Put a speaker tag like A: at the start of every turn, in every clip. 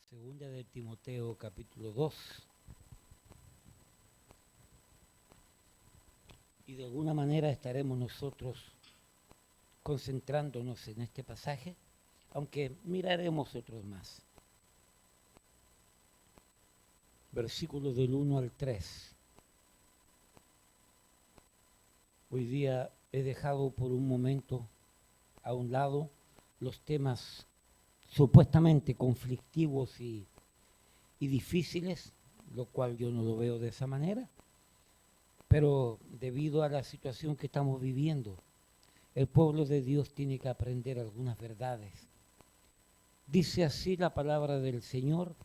A: Segunda de Timoteo, capítulo 2. Y de alguna manera estaremos nosotros concentrándonos en este pasaje, aunque miraremos otros más. Versículos del 1 al 3. Hoy día he dejado por un momento a un lado los temas supuestamente conflictivos y difíciles, lo cual yo no lo veo de esa manera, pero debido a la situación que estamos viviendo, el pueblo de Dios tiene que aprender algunas verdades. Dice así la palabra del Señor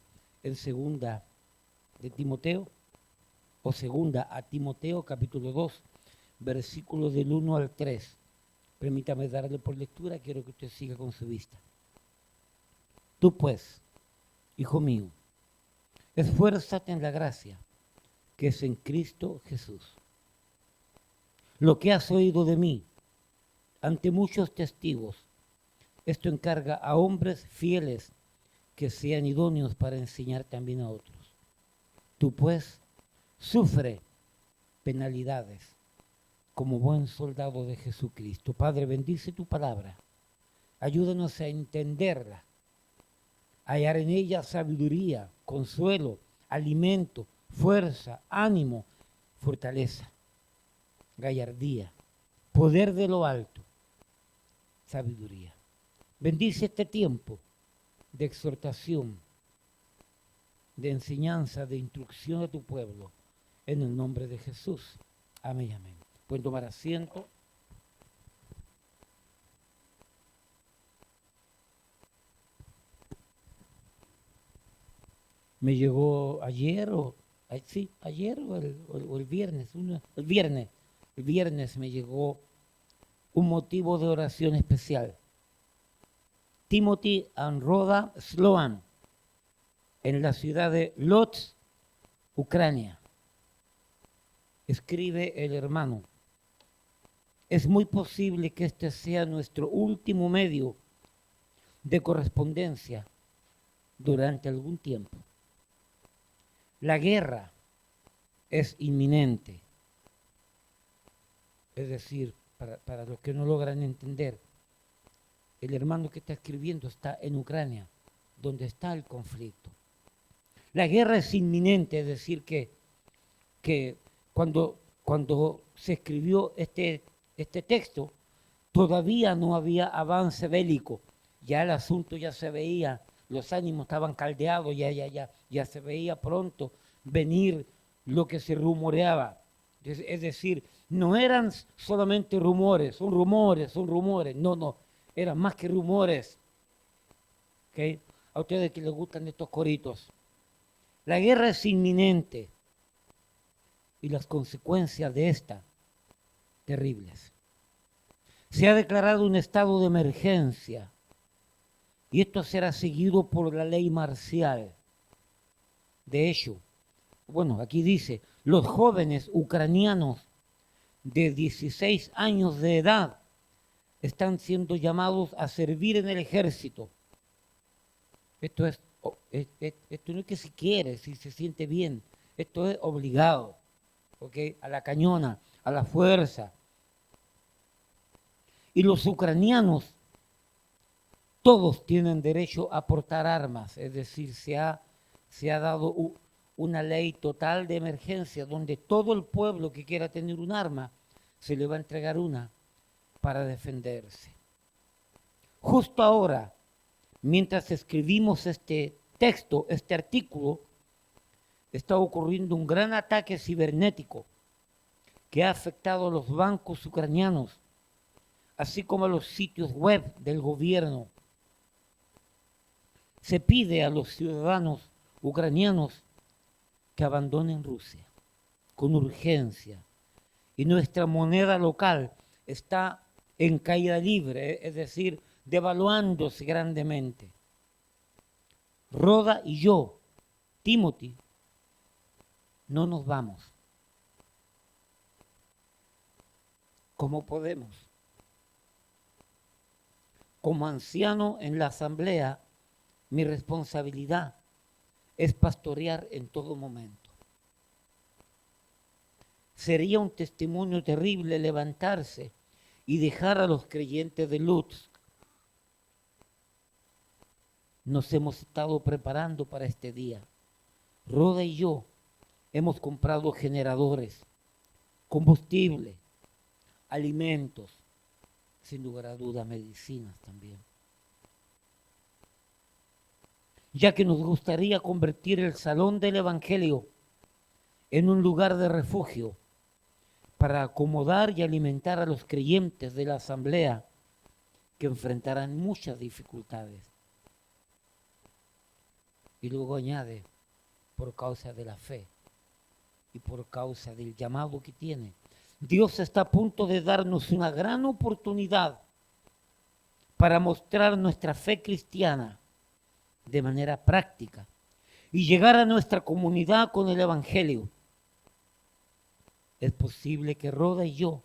A: en segunda de Timoteo, o segunda a Timoteo, capítulo 2, versículos del 1 al 3. Permítame darle por lectura, quiero que usted siga con su vista. Tú pues, hijo mío, esfuérzate en la gracia que es en Cristo Jesús. Lo que has oído de mí ante muchos testigos, esto encarga a hombres fieles que sean idóneos para enseñar también a otros. Tú pues sufre penalidades como buen soldado de Jesucristo. Padre, bendice tu palabra. Ayúdanos a entenderla, a hallar en ella sabiduría, consuelo, alimento, fuerza, ánimo, fortaleza, gallardía, poder de lo alto, sabiduría. Bendice este tiempo de exhortación, de enseñanza, de instrucción a tu pueblo, en el nombre de Jesús. Amén, amén. Pueden tomar asiento. Me llegó ayer o el viernes, el viernes me llegó un motivo de oración especial. Timothy and Rhoda Sloan, en la ciudad de Lodz, Ucrania. Escribe el hermano: es muy posible que este sea nuestro último medio de correspondencia durante algún tiempo. La guerra es inminente. Es decir, para los que no logran entender, el hermano que está escribiendo está en Ucrania, donde está el conflicto. La guerra es inminente, es decir, que cuando se escribió este texto, todavía no había avance bélico. Ya el asunto ya se veía, los ánimos estaban caldeados, ya se veía pronto venir lo que se rumoreaba. Es decir, no eran solamente rumores, son rumores, no, eran más que rumores. ¿Okay? A ustedes que les gustan estos coritos. La guerra es inminente y las consecuencias de esta, terribles. Se ha declarado un estado de emergencia y esto será seguido por la ley marcial. De hecho, bueno, aquí dice, los jóvenes ucranianos de 16 años de edad están siendo llamados a servir en el ejército. Esto no es que si quiere, si se siente bien, esto es obligado, ¿okay? A la cañona, a la fuerza. Y los ucranianos, todos tienen derecho a portar armas, es decir, se ha dado una ley total de emergencia donde todo el pueblo que quiera tener un arma se le va a entregar una para defenderse. Justo ahora, mientras escribimos este texto, este artículo, está ocurriendo un gran ataque cibernético que ha afectado a los bancos ucranianos, así como a los sitios web del gobierno. Se pide a los ciudadanos ucranianos que abandonen Rusia con urgencia. Y nuestra moneda local está en caída libre, es decir, devaluándose grandemente. Rhoda y yo, Timothy, no nos vamos. ¿Cómo podemos? Como anciano en la asamblea, mi responsabilidad es pastorear en todo momento. Sería un testimonio terrible levantarse y dejar a los creyentes de Lutsk. Nos hemos estado preparando para este día. Roda y yo hemos comprado generadores, combustible, alimentos, sin lugar a dudas medicinas también. Ya que nos gustaría convertir el Salón del Evangelio en un lugar de refugio para acomodar y alimentar a los creyentes de la asamblea que enfrentarán muchas dificultades. Y luego añade, por causa de la fe y por causa del llamado que tiene, Dios está a punto de darnos una gran oportunidad para mostrar nuestra fe cristiana de manera práctica y llegar a nuestra comunidad con el Evangelio. Es posible que Roda y yo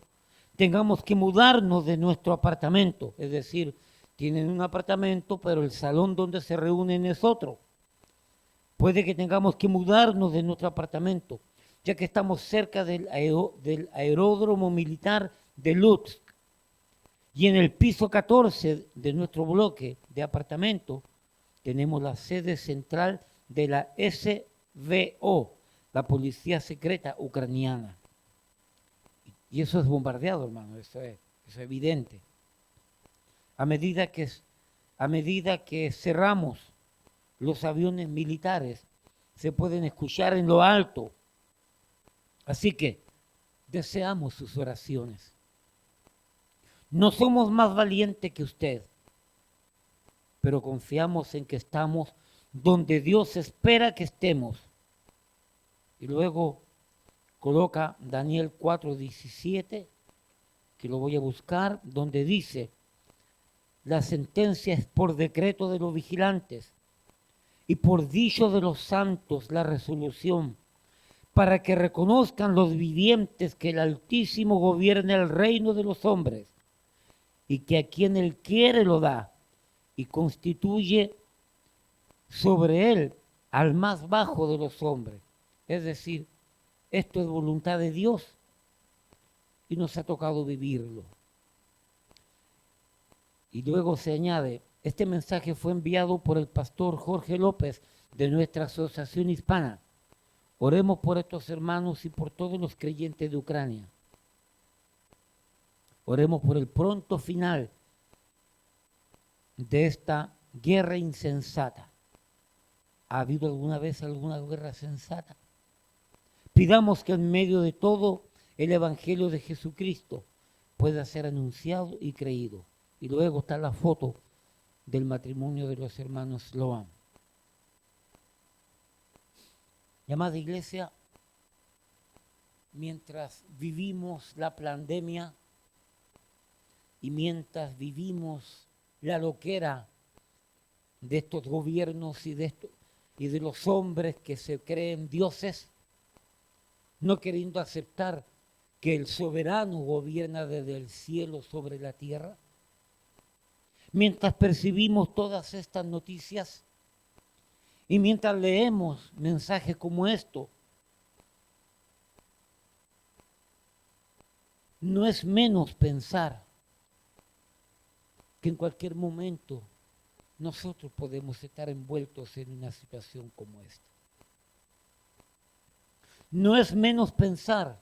A: tengamos que mudarnos de nuestro apartamento, es decir, tienen un apartamento, pero el salón donde se reúnen es otro. Puede que tengamos que mudarnos de nuestro apartamento, ya que estamos cerca del aeródromo militar de Lutsk. Y en el piso 14 de nuestro bloque de apartamento tenemos la sede central de la SVO, la Policía Secreta Ucraniana. Y eso es bombardeado, hermano, eso es evidente. A medida que cerramos los aviones militares, se pueden escuchar en lo alto. Así que deseamos sus oraciones. No somos más valientes que usted, pero confiamos en que estamos donde Dios espera que estemos. Y luego coloca Daniel 4:17, que lo voy a buscar, donde dice, la sentencia es por decreto de los vigilantes y por dicho de los santos la resolución, para que reconozcan los vivientes que el Altísimo gobierna el reino de los hombres y que a quien él quiere lo da y constituye sobre él al más bajo de los hombres. Es decir, esto es voluntad de Dios y nos ha tocado vivirlo. Y luego se añade, este mensaje fue enviado por el pastor Jorge López de nuestra Asociación Hispana. Oremos por estos hermanos y por todos los creyentes de Ucrania. Oremos por el pronto final de esta guerra insensata. ¿Ha habido alguna vez alguna guerra sensata? Pidamos que en medio de todo el Evangelio de Jesucristo pueda ser anunciado y creído. Y luego está la foto del matrimonio de los hermanos Sloan. Llamada iglesia, mientras vivimos la pandemia y mientras vivimos la loquera de estos gobiernos y de los hombres que se creen dioses, no queriendo aceptar que el soberano gobierna desde el cielo sobre la tierra, mientras percibimos todas estas noticias y mientras leemos mensajes como esto, no es menos pensar que en cualquier momento nosotros podemos estar envueltos en una situación como esta. No es menos pensar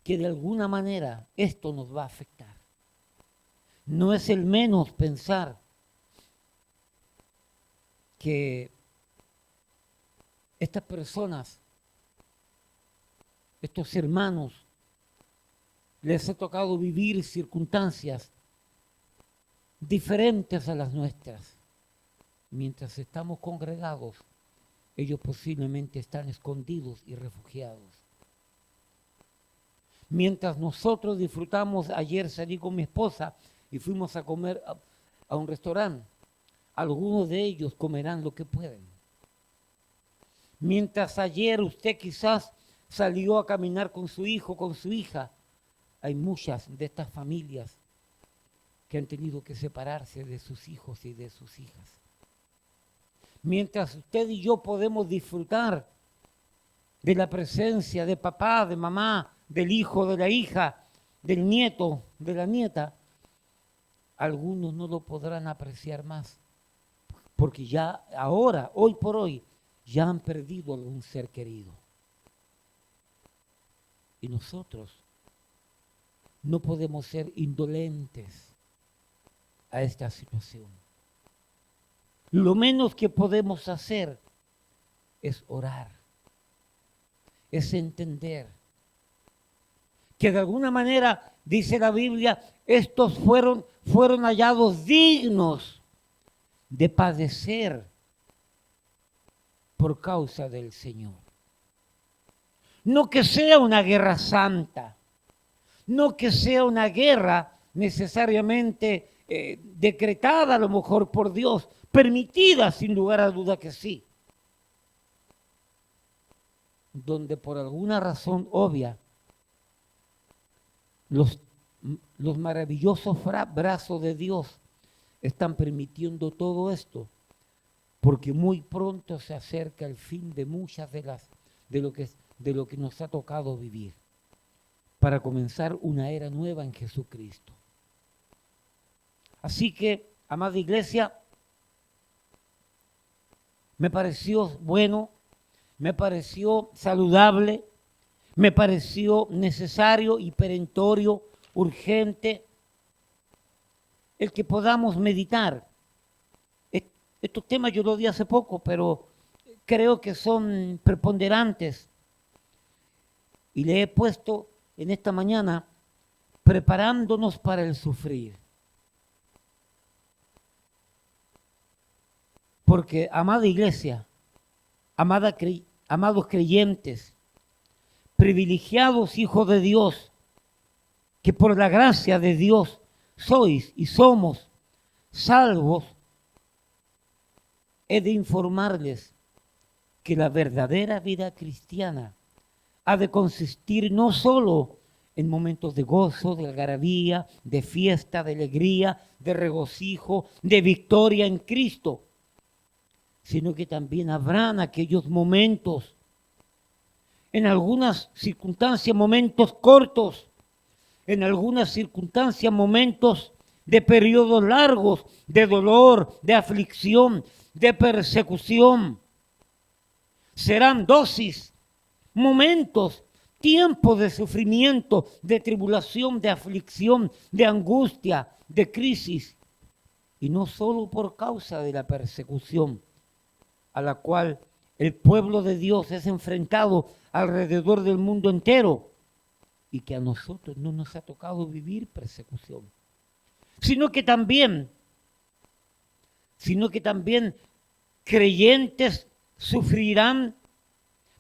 A: que de alguna manera esto nos va a afectar. No es el menos pensar que estas personas, estos hermanos, les ha tocado vivir circunstancias diferentes a las nuestras. Mientras estamos congregados, ellos posiblemente están escondidos y refugiados. Mientras nosotros disfrutamos, ayer salí con mi esposa y fuimos a comer a un restaurante, algunos de ellos comerán lo que pueden. Mientras ayer usted quizás salió a caminar con su hijo, con su hija, hay muchas de estas familias que han tenido que separarse de sus hijos y de sus hijas. mientras usted y yo podemos disfrutar de la presencia de papá, de mamá, del hijo, de la hija, del nieto, de la nieta, algunos no lo podrán apreciar más, porque ya ahora, hoy por hoy, ya han perdido algún ser querido. Y nosotros no podemos ser indolentes a esta situación. Lo menos que podemos hacer es orar, es entender que de alguna manera, dice la Biblia, estos fueron hallados dignos de padecer por causa del Señor. No que sea una guerra santa, no que sea una guerra necesariamente decretada a lo mejor por Dios, permitida sin lugar a duda que sí, donde por alguna razón obvia los maravillosos brazos de Dios están permitiendo todo esto, porque muy pronto se acerca el fin de muchas de lo que nos ha tocado vivir, para comenzar una era nueva en Jesucristo. Así que, amada iglesia, me pareció bueno, me pareció saludable, me pareció necesario y perentorio, urgente, el que podamos meditar. Estos temas yo los di hace poco, pero creo que son preponderantes. Y le he puesto en esta mañana, preparándonos para el sufrir. Porque, amada iglesia, amados creyentes, privilegiados hijos de Dios, que por la gracia de Dios sois y somos salvos, he de informarles que la verdadera vida cristiana ha de consistir no solo en momentos de gozo, de algarabía, de fiesta, de alegría, de regocijo, de victoria en Cristo, sino que también habrán aquellos momentos, en algunas circunstancias momentos cortos, en algunas circunstancias momentos de periodos largos, de dolor, de aflicción, de persecución. Serán dosis, momentos, tiempos de sufrimiento, de tribulación, de aflicción, de angustia, de crisis. Y no solo por causa de la persecución a la cual el pueblo de Dios es enfrentado alrededor del mundo entero, y que a nosotros no nos ha tocado vivir persecución, sino que también creyentes sufrirán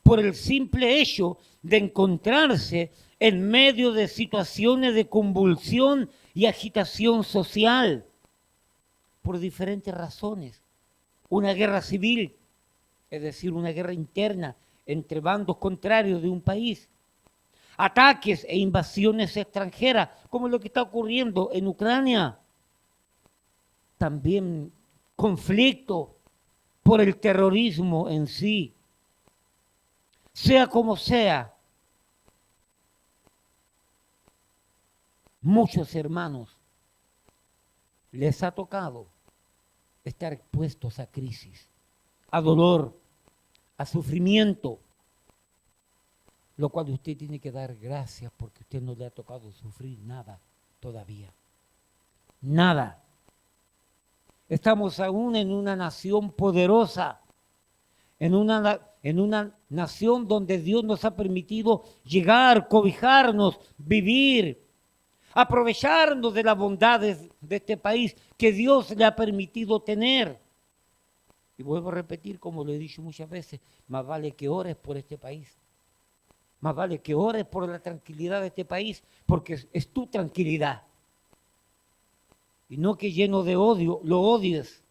A: por el simple hecho de encontrarse en medio de situaciones de convulsión y agitación social, por diferentes razones. Una guerra civil, es decir, una guerra interna entre bandos contrarios de un país. Ataques e invasiones extranjeras, como lo que está ocurriendo en Ucrania. También conflicto por el terrorismo en sí. Sea como sea, muchos hermanos les ha tocado estar expuestos a crisis, a dolor, a sufrimiento, lo cual usted tiene que dar gracias porque a usted no le ha tocado sufrir nada todavía. Nada. Estamos aún en una nación poderosa, en una nación donde Dios nos ha permitido llegar, cobijarnos, vivir, aprovecharnos de las bondades de este país que Dios le ha permitido tener. Y vuelvo a repetir, como lo he dicho muchas veces, más vale que ores por este país. Más vale que ores por la tranquilidad de este país, porque es tu tranquilidad. Y no que lleno de odio, lo odies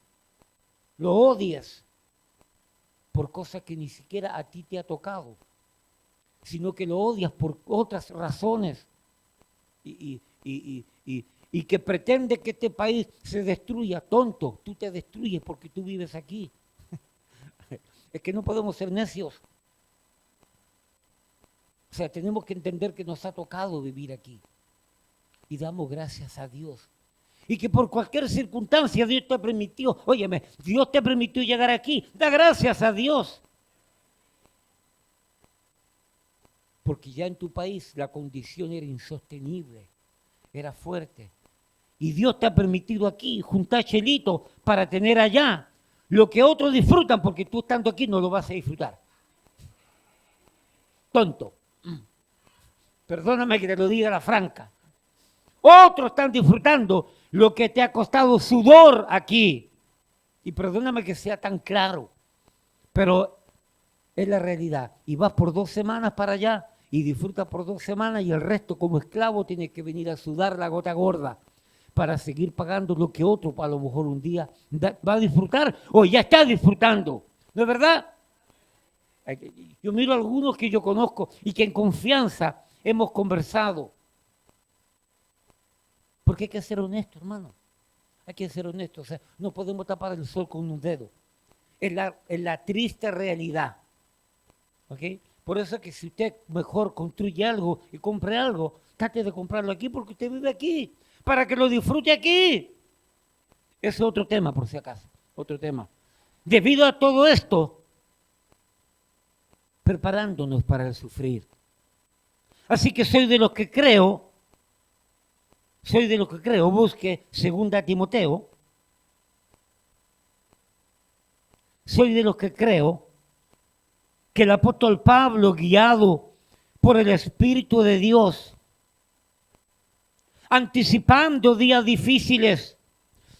A: por cosas que ni siquiera a ti te ha tocado, sino que lo odias por otras razones y que pretende que este país se destruya. Tonto, tú te destruyes porque tú vives aquí. Es que no podemos ser necios. O sea, tenemos que entender que nos ha tocado vivir aquí. Y damos gracias a Dios. Y que por cualquier circunstancia Dios te permitió, óyeme, Dios te permitió llegar aquí. Da gracias a Dios. Porque ya en tu país la condición era insostenible, era fuerte. Y Dios te ha permitido aquí juntar chelito para tener allá lo que otros disfrutan, porque tú estando aquí no lo vas a disfrutar. Tonto. Perdóname que te lo diga la franca. Otros están disfrutando lo que te ha costado sudor aquí. Y perdóname que sea tan claro, pero es la realidad. Y vas por 2 semanas para allá y disfrutas por 2 semanas y el resto como esclavo tiene que venir a sudar la gota gorda para seguir pagando lo que otro a lo mejor un día va a disfrutar o ya está disfrutando. ¿No es verdad? Yo miro a algunos que yo conozco y que en confianza hemos conversado. Porque hay que ser honesto, hermano. Hay que ser honesto. O sea, no podemos tapar el sol con un dedo. Es la triste realidad. ¿Ok? Por eso es que si usted mejor construye algo y compre algo, trate de comprarlo aquí porque usted vive aquí. Para que lo disfrute aquí. Ese es otro tema, por si acaso. Otro tema. Debido a todo esto, preparándonos para el sufrir. Así que soy de los que creo, busque 2 Timoteo. Soy de los que creo que el apóstol Pablo, guiado por el Espíritu de Dios, anticipando días difíciles,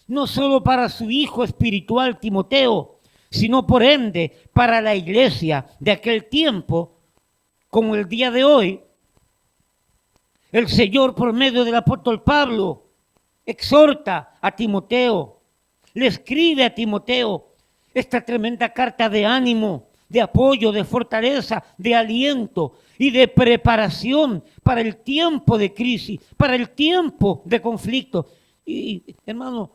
A: no solo para su hijo espiritual Timoteo, sino por ende para la iglesia de aquel tiempo, como el día de hoy, el Señor por medio del apóstol Pablo exhorta a Timoteo, le escribe a Timoteo esta tremenda carta de ánimo, de apoyo, de fortaleza, de aliento y de preparación para el tiempo de crisis, para el tiempo de conflicto. Y hermano,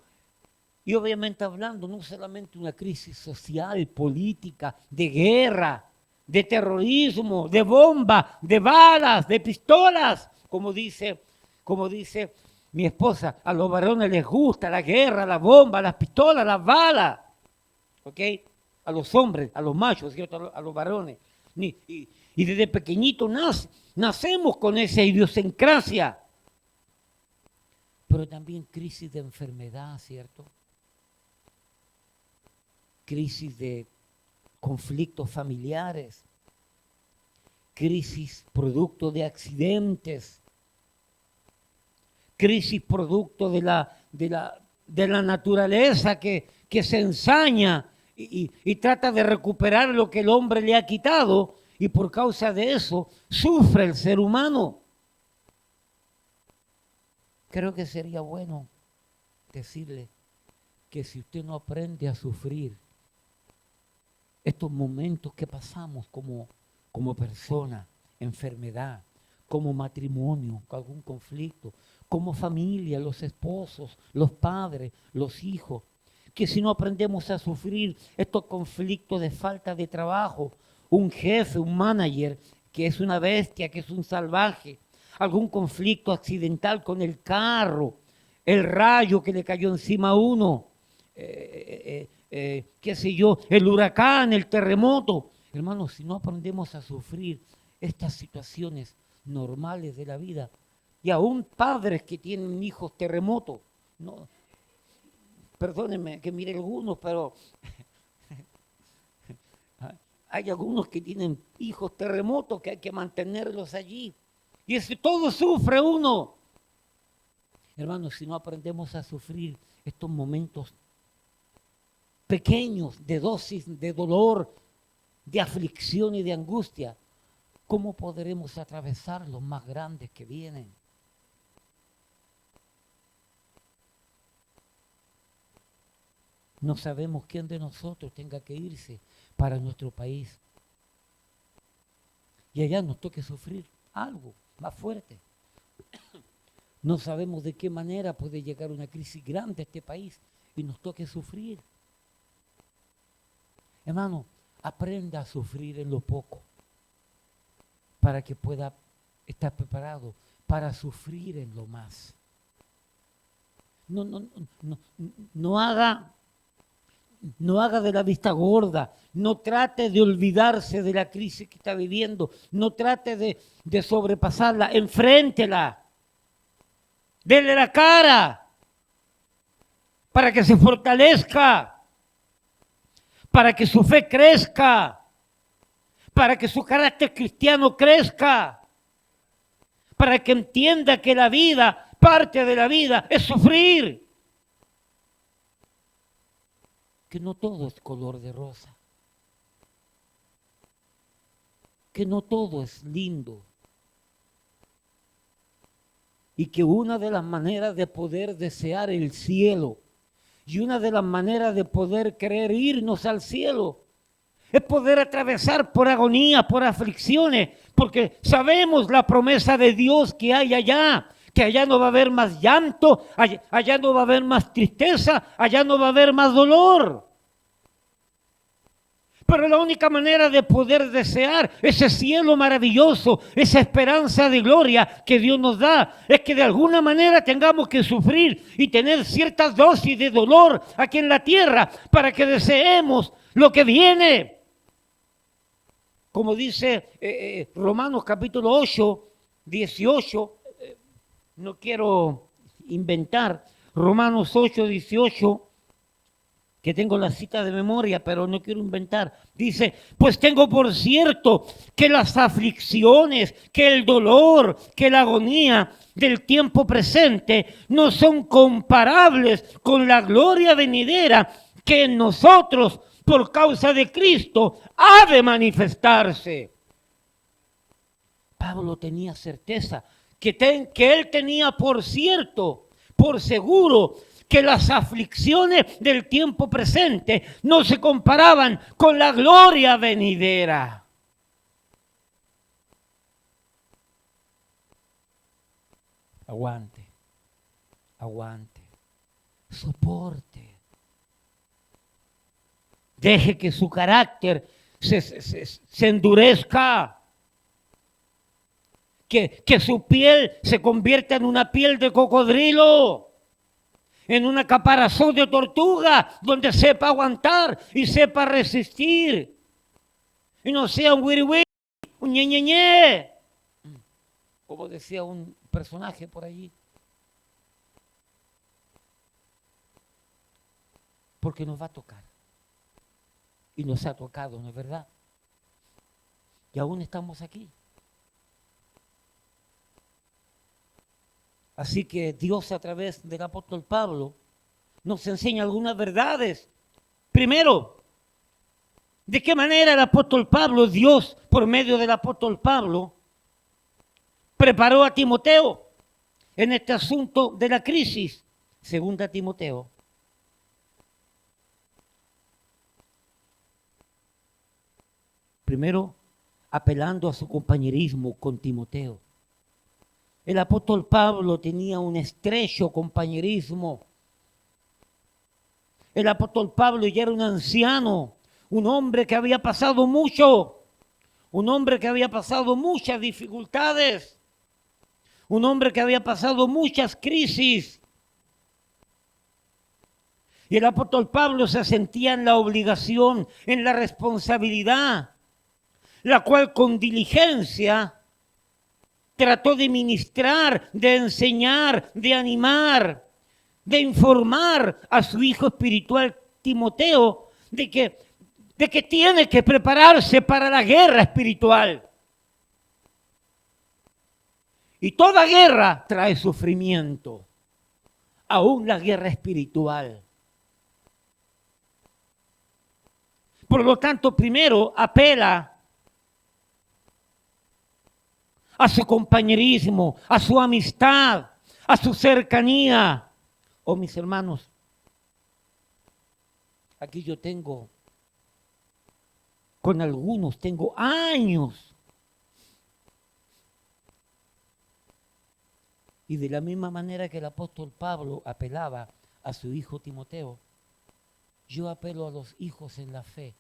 A: y obviamente hablando no solamente una crisis social, política, de guerra, de terrorismo, de bombas, de balas, de pistolas, como dice mi esposa, a los varones les gusta la guerra, la bomba, las pistolas, las balas. ¿Ok? A los hombres, a los machos, ¿cierto? A los varones. Y desde pequeñito nacemos con esa idiosincrasia. Pero también crisis de enfermedad, ¿cierto? Crisis de conflictos familiares. Crisis producto de accidentes. Crisis producto de la naturaleza que se ensaña y trata de recuperar lo que el hombre le ha quitado, y por causa de eso sufre el ser humano. Creo que sería bueno decirle que si usted no aprende a sufrir estos momentos que pasamos como persona, enfermedad, como matrimonio, algún conflicto, como familia, los esposos, los padres, los hijos, que si no aprendemos a sufrir estos conflictos de falta de trabajo, un jefe, un manager que es una bestia, que es un salvaje, algún conflicto accidental con el carro, el rayo que le cayó encima a uno, qué sé yo, el huracán, el terremoto. Hermanos, si no aprendemos a sufrir estas situaciones normales de la vida, y aún padres que tienen hijos terremotos, no, perdónenme que mire algunos, pero hay algunos que tienen hijos terremotos que hay que mantenerlos allí. Y eso todo sufre uno. Hermanos, si no aprendemos a sufrir estos momentos pequeños de dosis de dolor, de aflicción y de angustia, ¿cómo podremos atravesar los más grandes que vienen? No sabemos quién de nosotros tenga que irse para nuestro país. Y allá nos toque sufrir algo más fuerte. No sabemos de qué manera puede llegar una crisis grande a este país y nos toque sufrir. Hermano, aprenda a sufrir en lo poco para que pueda estar preparado para sufrir en lo más. No haga de la vista gorda, no trate de olvidarse de la crisis que está viviendo, no trate de sobrepasarla, enfréntela, dele la cara para que se fortalezca, para que su fe crezca, para que su carácter cristiano crezca, para que entienda que la vida, parte de la vida, es sufrir. Que no todo es color de rosa, que no todo es lindo, y que una de las maneras de poder desear el cielo y una de las maneras de poder querer irnos al cielo es poder atravesar por agonía, por aflicciones, porque sabemos la promesa de Dios que hay allá, que allá no va a haber más llanto, allá no va a haber más tristeza, allá no va a haber más dolor. Pero la única manera de poder desear ese cielo maravilloso, esa esperanza de gloria que Dios nos da, es que de alguna manera tengamos que sufrir y tener ciertas dosis de dolor aquí en la tierra para que deseemos lo que viene. Como dice Romanos capítulo 8, 18, no quiero inventar, Romanos 8, 18, que tengo la cita de memoria, pero no quiero inventar. Dice, pues tengo por cierto que las aflicciones, que el dolor, que la agonía del tiempo presente no son comparables con la gloria venidera que en nosotros, por causa de Cristo, ha de manifestarse. Pablo tenía certeza que él tenía por cierto, por seguro, que las aflicciones del tiempo presente no se comparaban con la gloria venidera. Aguante, soporte. Deje que su carácter se endurezca. Que su piel se convierta en una piel de cocodrilo, en una caparazón de tortuga, donde sepa aguantar y sepa resistir. Y no sea un wiri wiri, un ñe ñe ñe, como decía un personaje por allí. Porque nos va a tocar. Y nos ha tocado, ¿no es verdad? Y aún estamos aquí. Así que Dios a través del apóstol Pablo nos enseña algunas verdades. Primero, ¿de qué manera el apóstol Pablo, Dios por medio del apóstol Pablo, preparó a Timoteo en este asunto de la crisis? Segunda Timoteo. Primero, apelando a su compañerismo con Timoteo. El apóstol Pablo tenía un estrecho compañerismo. El apóstol Pablo ya era un anciano, un hombre que había pasado mucho, un hombre que había pasado muchas dificultades, un hombre que había pasado muchas crisis. Y el apóstol Pablo se sentía en la obligación, en la responsabilidad, la cual con diligencia trató de ministrar, de enseñar, de animar, de informar a su hijo espiritual Timoteo de que tiene que prepararse para la guerra espiritual. Y toda guerra trae sufrimiento, aún la guerra espiritual. Por lo tanto, primero apela a su compañerismo, a su amistad, a su cercanía. Oh, mis hermanos, aquí yo tengo, con algunos tengo años. Y de la misma manera que el apóstol Pablo apelaba a su hijo Timoteo, yo apelo a los hijos en la fe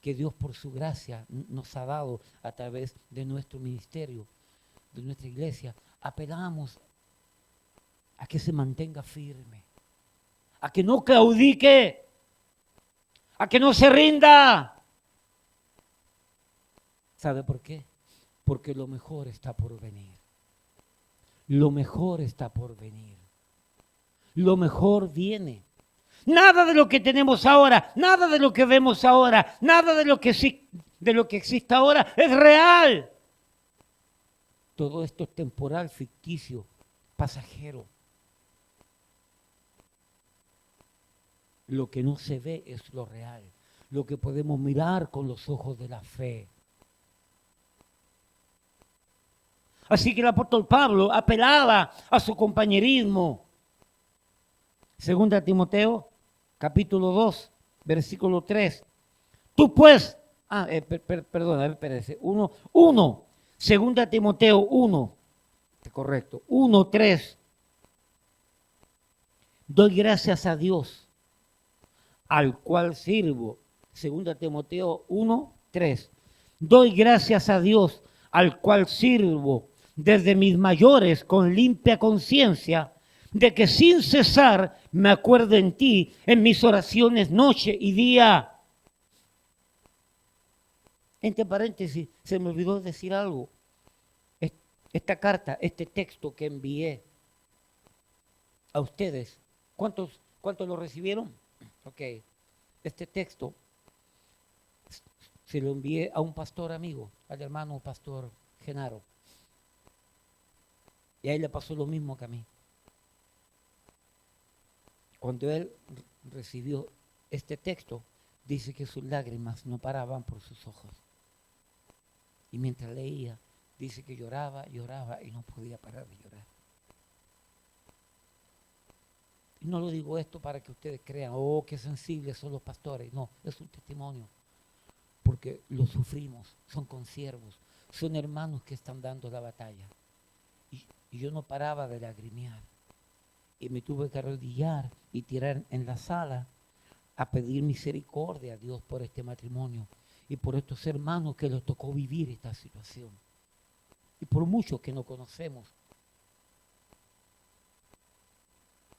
A: que Dios por su gracia nos ha dado a través de nuestro ministerio, de nuestra iglesia, apelamos a que se mantenga firme, a que no claudique, a que no se rinda. ¿Sabe por qué? Porque lo mejor está por venir. Lo mejor está por venir. Lo mejor viene. Nada de lo que tenemos ahora, nada de lo que vemos ahora, nada de lo que existe ahora es real. Todo esto es temporal, ficticio, pasajero. Lo que no se ve es lo real, lo que podemos mirar con los ojos de la fe. Así que el apóstol Pablo apelaba a su compañerismo. Segunda Timoteo, capítulo 2, versículo 3. Tú pues, perdón, espérese, 1, Segunda Timoteo 1, correcto, 1:3. Doy gracias a Dios, al cual sirvo. Segunda Timoteo 1:3. Doy gracias a Dios, al cual sirvo desde mis mayores con limpia conciencia, de que sin cesar me acuerdo en ti en mis oraciones noche y día. Entre paréntesis, se me olvidó decir algo. Esta carta, este texto que envié a ustedes, ¿cuántos lo recibieron? Ok, este texto se lo envié a un pastor amigo, al hermano pastor Genaro. Y a él le pasó lo mismo que a mí. Cuando él recibió este texto, dice que sus lágrimas no paraban por sus ojos. Y mientras leía, dice que lloraba y no podía parar de llorar. Y no lo digo esto para que ustedes crean, oh, qué sensibles son los pastores. No, es un testimonio. Porque lo sufrimos, son consiervos, son hermanos que están dando la batalla. Y yo no paraba de lagrimear. Y me tuve que arrodillar y tirar en la sala a pedir misericordia a Dios por este matrimonio y por estos hermanos que les tocó vivir esta situación. Y por muchos que no conocemos.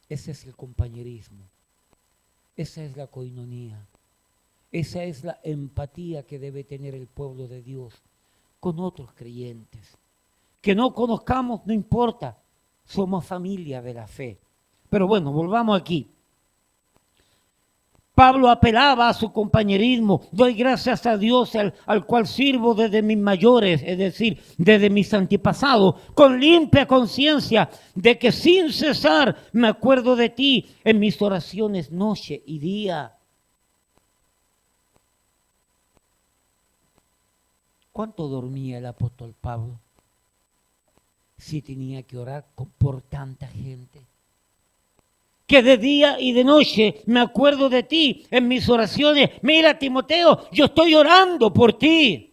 A: Ese es el compañerismo. Esa es la coinonía. Esa es la empatía que debe tener el pueblo de Dios con otros creyentes. Que no conozcamos, no importa. Somos familia de la fe. Pero bueno, volvamos aquí. Pablo apelaba a su compañerismo. Doy gracias a Dios al cual sirvo desde mis mayores, es decir, desde mis antepasados, con limpia conciencia de que sin cesar me acuerdo de ti en mis oraciones noche y día. ¿Cuánto dormía el apóstol Pablo? Si tenía que orar por tanta gente. Que de día y de noche me acuerdo de ti en mis oraciones. Mira, Timoteo, yo estoy orando por ti.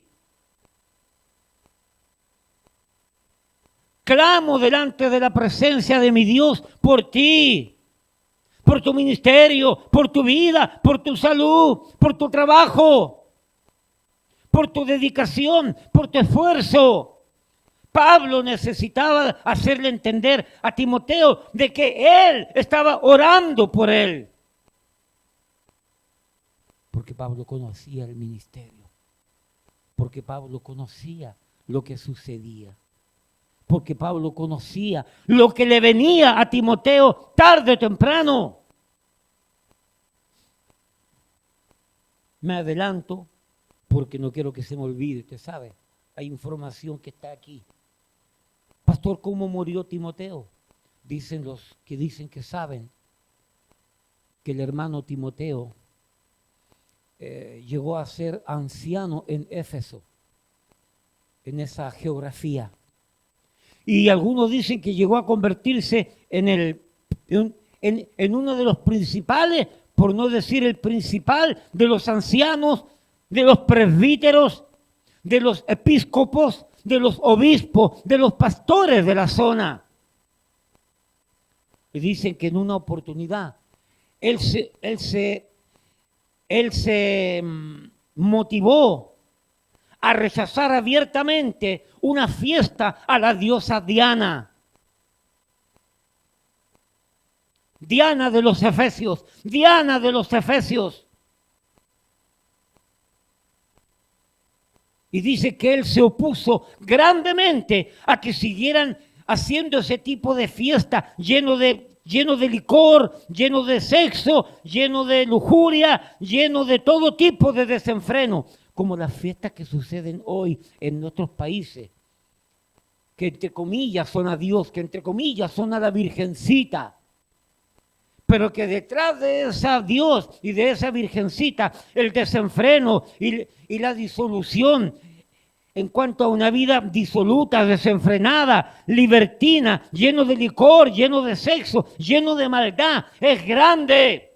A: Clamo delante de la presencia de mi Dios por ti, por tu ministerio, por tu vida, por tu salud, por tu trabajo, por tu dedicación, por tu esfuerzo. Pablo necesitaba hacerle entender a Timoteo de que él estaba orando por él. Porque Pablo conocía el ministerio. Porque Pablo conocía lo que sucedía. Porque Pablo conocía lo que le venía a Timoteo tarde o temprano. Me adelanto porque no quiero que se me olvide, usted sabe. Hay información que está aquí. Pastor, ¿cómo murió Timoteo? Dicen los que dicen que saben que el hermano Timoteo llegó a ser anciano en Éfeso, en esa geografía. Y algunos dicen que llegó a convertirse en uno de los principales, por no decir el principal, de los ancianos, de los presbíteros, de los episcopos, de los obispos, de los pastores de la zona. Y dicen que en una oportunidad él se motivó a rechazar abiertamente una fiesta a la diosa Diana. Diana de los Efesios, Diana de los Efesios. Y dice que él se opuso grandemente a que siguieran haciendo ese tipo de fiesta lleno de licor, lleno de sexo, lleno de lujuria, lleno de todo tipo de desenfreno, como las fiestas que suceden hoy en nuestros países, que entre comillas son a Dios, que entre comillas son a la Virgencita, pero que detrás de esa Dios y de esa Virgencita, el desenfreno y la disolución en cuanto a una vida disoluta, desenfrenada, libertina, lleno de licor, lleno de sexo, lleno de maldad, es grande.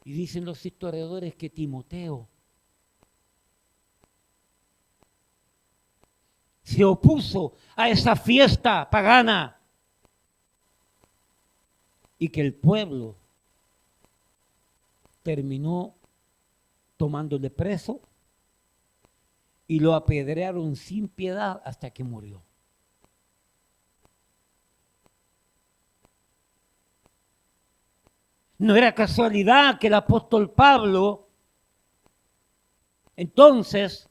A: Y dicen los historiadores que Timoteo se opuso a esa fiesta pagana y que el pueblo terminó tomándole preso y lo apedrearon sin piedad hasta que murió. No era casualidad que el apóstol Pablo entonces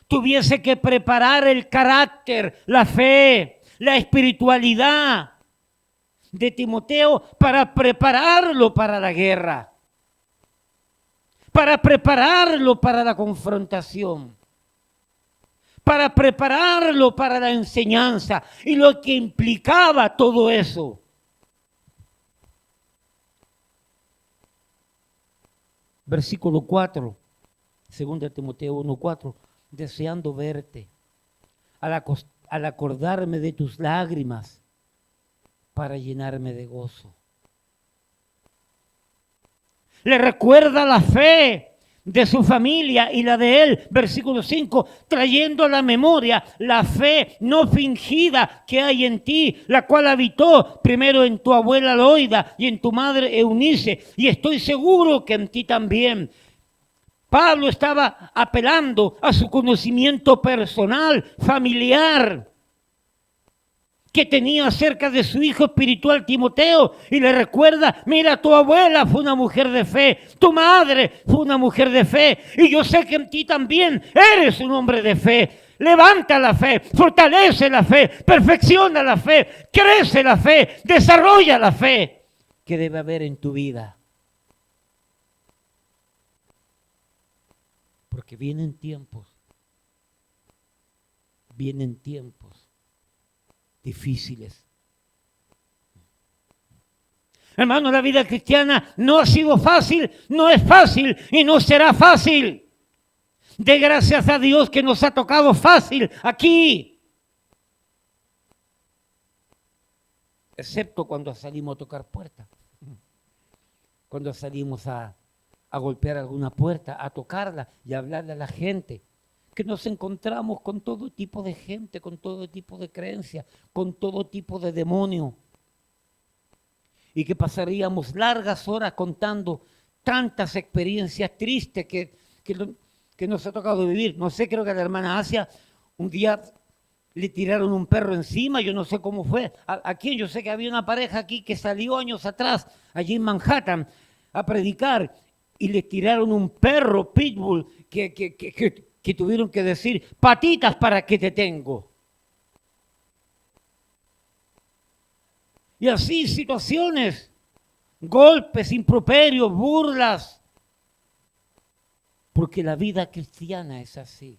A: tuviese que preparar el carácter, la fe, la espiritualidad de Timoteo para prepararlo para la guerra, para prepararlo para la confrontación, para prepararlo para la enseñanza y lo que implicaba todo eso. Versículo 4, 2 Timoteo 1:4, deseando verte, al acordarme de tus lágrimas, para llenarme de gozo. Le recuerda la fe de su familia y la de él, versículo 5, trayendo a la memoria la fe no fingida que hay en ti, la cual habitó primero en tu abuela Loida y en tu madre Eunice, y estoy seguro que en ti también. Pablo estaba apelando a su conocimiento personal, familiar, que tenía acerca de su hijo espiritual Timoteo, y le recuerda, mira, tu abuela fue una mujer de fe, tu madre fue una mujer de fe, y yo sé que en ti también eres un hombre de fe. Levanta la fe, fortalece la fe, perfecciona la fe, crece la fe, desarrolla la fe que debe haber en tu vida. Porque vienen tiempos difíciles. Hermano, la vida cristiana no ha sido fácil, no es fácil y no será fácil. De gracias a Dios que nos ha tocado fácil aquí. Excepto cuando salimos a tocar puertas. Cuando salimos a golpear alguna puerta, a tocarla y a hablarle a la gente. Que nos encontramos con todo tipo de gente, con todo tipo de creencias, con todo tipo de demonio. Y que pasaríamos largas horas contando tantas experiencias tristes que nos ha tocado vivir. No sé, creo que a la hermana Asia un día le tiraron un perro encima, yo no sé cómo fue. Aquí yo sé que había una pareja aquí que salió años atrás, allí en Manhattan, a predicar, y le tiraron un perro pitbull que tuvieron que decir, patitas para que te tengo. Y así situaciones, golpes, improperios, burlas. Porque la vida cristiana es así.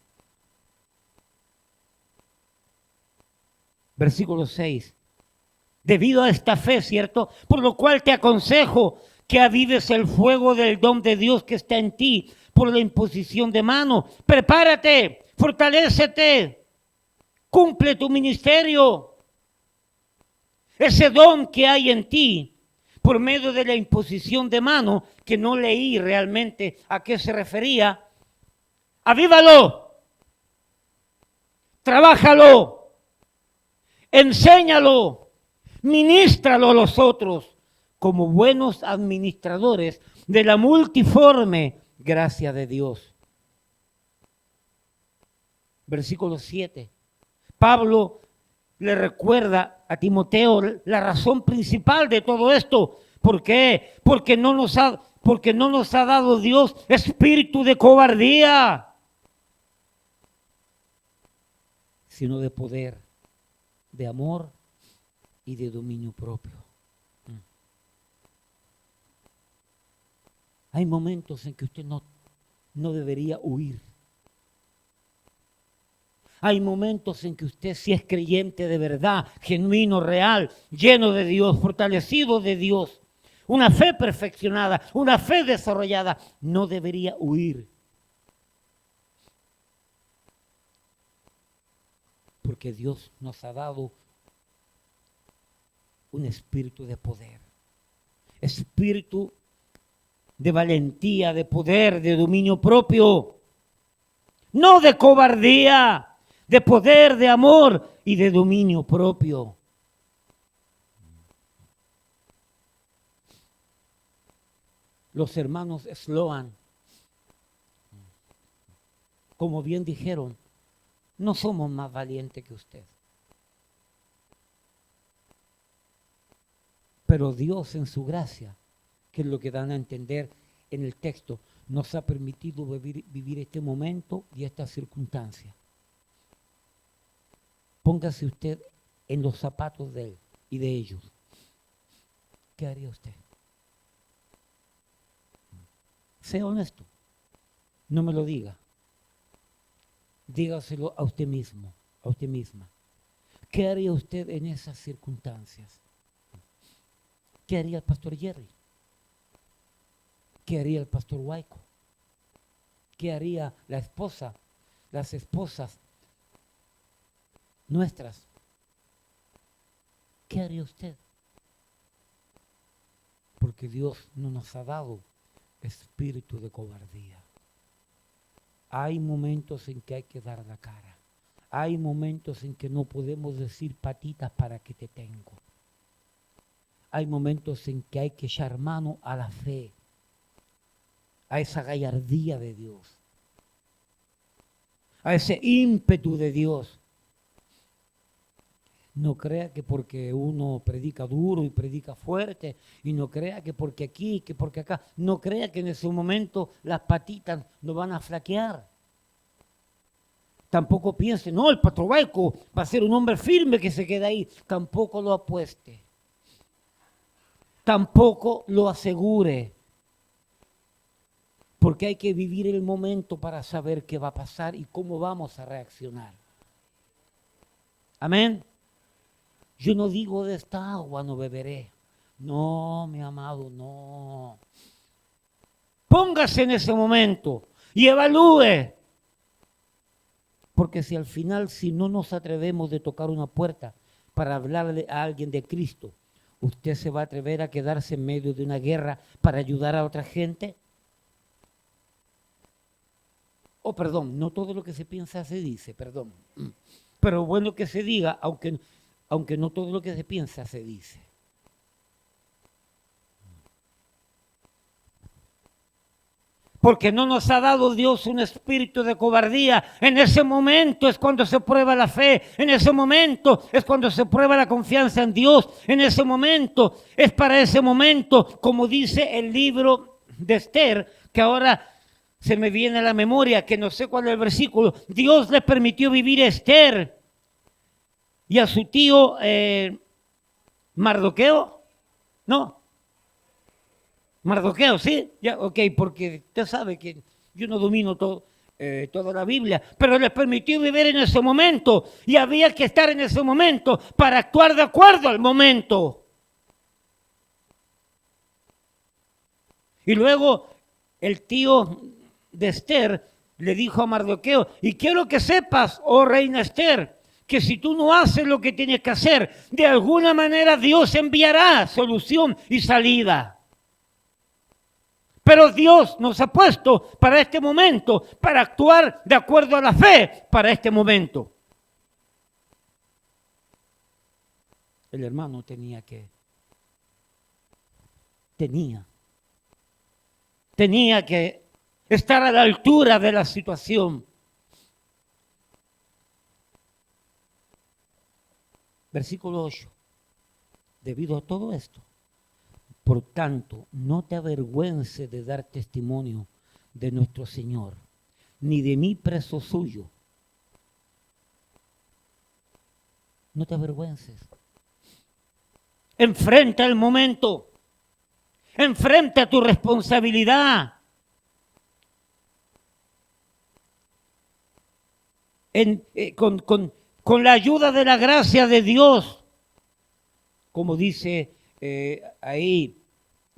A: Versículo 6. Debido a esta fe, ¿cierto? Por lo cual te aconsejo que avives el fuego del don de Dios que está en ti por la imposición de mano. Prepárate, fortalécete, cumple tu ministerio. Ese don que hay en ti por medio de la imposición de mano, que no leí realmente a qué se refería, avívalo, trabájalo, enséñalo, ministralo a los otros como buenos administradores de la multiforme gracia de Dios. Versículo 7. Pablo le recuerda a Timoteo la razón principal de todo esto. ¿Por qué? Porque no nos ha dado Dios espíritu de cobardía, sino de poder, de amor y de dominio propio. Hay momentos en que usted no debería huir. Hay momentos en que usted, si es creyente de verdad, genuino, real, lleno de Dios, fortalecido de Dios, una fe perfeccionada, una fe desarrollada, no debería huir. Porque Dios nos ha dado un espíritu de poder, espíritu de valentía, de poder, de dominio propio, no de cobardía, de poder, de amor y de dominio propio. Los hermanos Sloan, como bien dijeron, no somos más valientes que usted. Pero Dios en su gracia, que es lo que dan a entender en el texto, nos ha permitido vivir este momento y esta circunstancia. Póngase usted en los zapatos de él y de ellos. ¿Qué haría usted? Sea honesto. No me lo diga. Dígaselo a usted mismo, a usted misma. ¿Qué haría usted en esas circunstancias? ¿Qué haría el pastor Jerry? ¿Qué haría el pastor Huayco? ¿Qué haría las esposas nuestras? ¿Qué haría usted? Porque Dios no nos ha dado espíritu de cobardía. Hay momentos en que hay que dar la cara. Hay momentos en que no podemos decir patitas para que te tengo. Hay momentos en que hay que echar mano a la fe, a esa gallardía de Dios, a ese ímpetu de Dios. No crea que porque uno predica duro y predica fuerte, y no crea que porque aquí, que porque acá, no crea que en ese momento las patitas no van a flaquear. Tampoco piense, no, el pastor Huayco va a ser un hombre firme que se queda ahí. Tampoco lo apueste. Tampoco lo asegure. Porque hay que vivir el momento para saber qué va a pasar y cómo vamos a reaccionar. Amén. Yo no digo de esta agua no beberé. No, mi amado, no. Póngase en ese momento y evalúe. Porque si al final, si no nos atrevemos de tocar una puerta para hablarle a alguien de Cristo, ¿usted se va a atrever a quedarse en medio de una guerra para ayudar a otra gente? Oh, perdón, no todo lo que se piensa se dice, perdón. Pero bueno que se diga, aunque no todo lo que se piensa se dice. Porque no nos ha dado Dios un espíritu de cobardía. En ese momento es cuando se prueba la fe. En ese momento es cuando se prueba la confianza en Dios. En ese momento es para ese momento, como dice el libro de Esther, que ahora se me viene a la memoria, que no sé cuál es el versículo. Dios le permitió vivir a Esther y a su tío Mardoqueo. No. Mardoqueo, ¿sí? Ya, ok, porque usted sabe que yo no domino toda la Biblia, pero les permitió vivir en ese momento y había que estar en ese momento para actuar de acuerdo al momento. Y luego el tío de Esther le dijo a Mardoqueo, y quiero que sepas, oh reina Esther, que si tú no haces lo que tienes que hacer, de alguna manera Dios enviará solución y salida. Pero Dios nos ha puesto para este momento, para actuar de acuerdo a la fe para este momento. El hermano tenía que estar a la altura de la situación. Versículo 8. Debido a todo esto, por tanto, no te avergüences de dar testimonio de nuestro Señor, ni de mí preso suyo. No te avergüences. Enfrenta el momento. Enfrenta tu responsabilidad. Con la ayuda de la gracia de Dios, como dice ahí,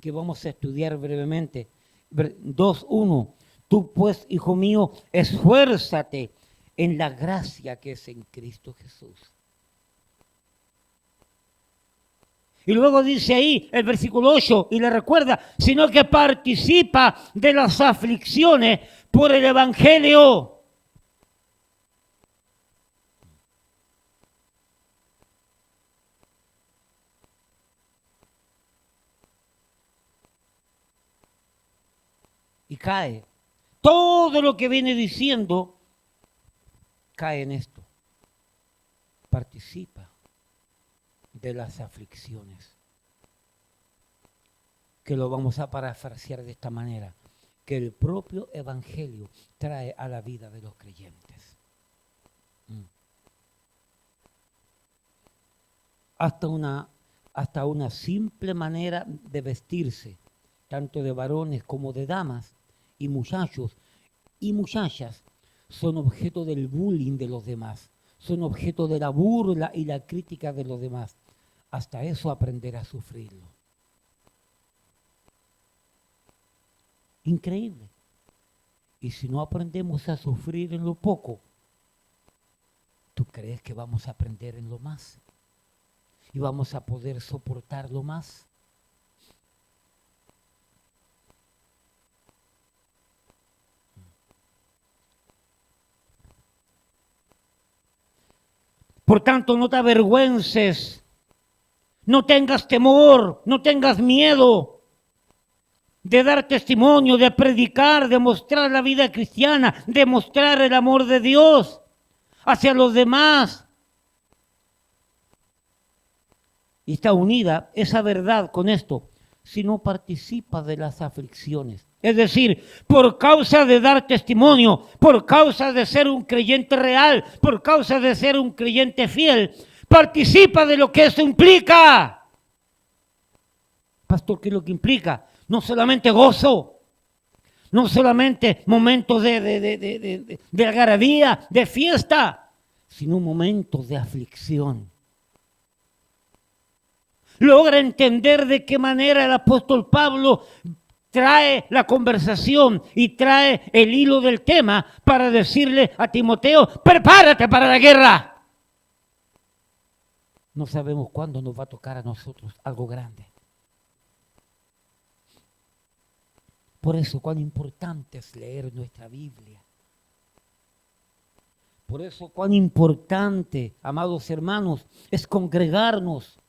A: que vamos a estudiar brevemente, 2:1. Tú pues, hijo mío, esfuérzate en la gracia que es en Cristo Jesús. Y luego dice ahí el versículo 8, y le recuerda, sino que participa de las aflicciones por el Evangelio. Y cae. Todo lo que viene diciendo cae en esto. Participa de las aflicciones. Que lo vamos a parafrasear de esta manera. Que el propio Evangelio trae a la vida de los creyentes. Hasta una simple manera de vestirse, tanto de varones como de damas, y muchachos y muchachas son objeto del bullying de los demás, son objeto de la burla y la crítica de los demás. Hasta eso aprender a sufrirlo. Increíble. Y si no aprendemos a sufrir en lo poco, ¿tú crees que vamos a aprender en lo más? ¿Y vamos a poder soportarlo más? Por tanto, no te avergüences, no tengas temor, no tengas miedo de dar testimonio, de predicar, de mostrar la vida cristiana, de mostrar el amor de Dios hacia los demás. Y está unida esa verdad con esto, si no participa de las aflicciones. Es decir, por causa de dar testimonio, por causa de ser un creyente real, por causa de ser un creyente fiel, participa de lo que eso implica. Pastor, ¿qué es lo que implica? No solamente gozo, no solamente momentos de algarabía, de fiesta, sino momentos de aflicción. Logra entender de qué manera el apóstol Pablo trae la conversación y trae el hilo del tema para decirle a Timoteo, prepárate para la guerra. No sabemos cuándo nos va a tocar a nosotros algo grande. Por eso, cuán importante es leer nuestra Biblia. Por eso, cuán importante, amados hermanos, es congregarnos.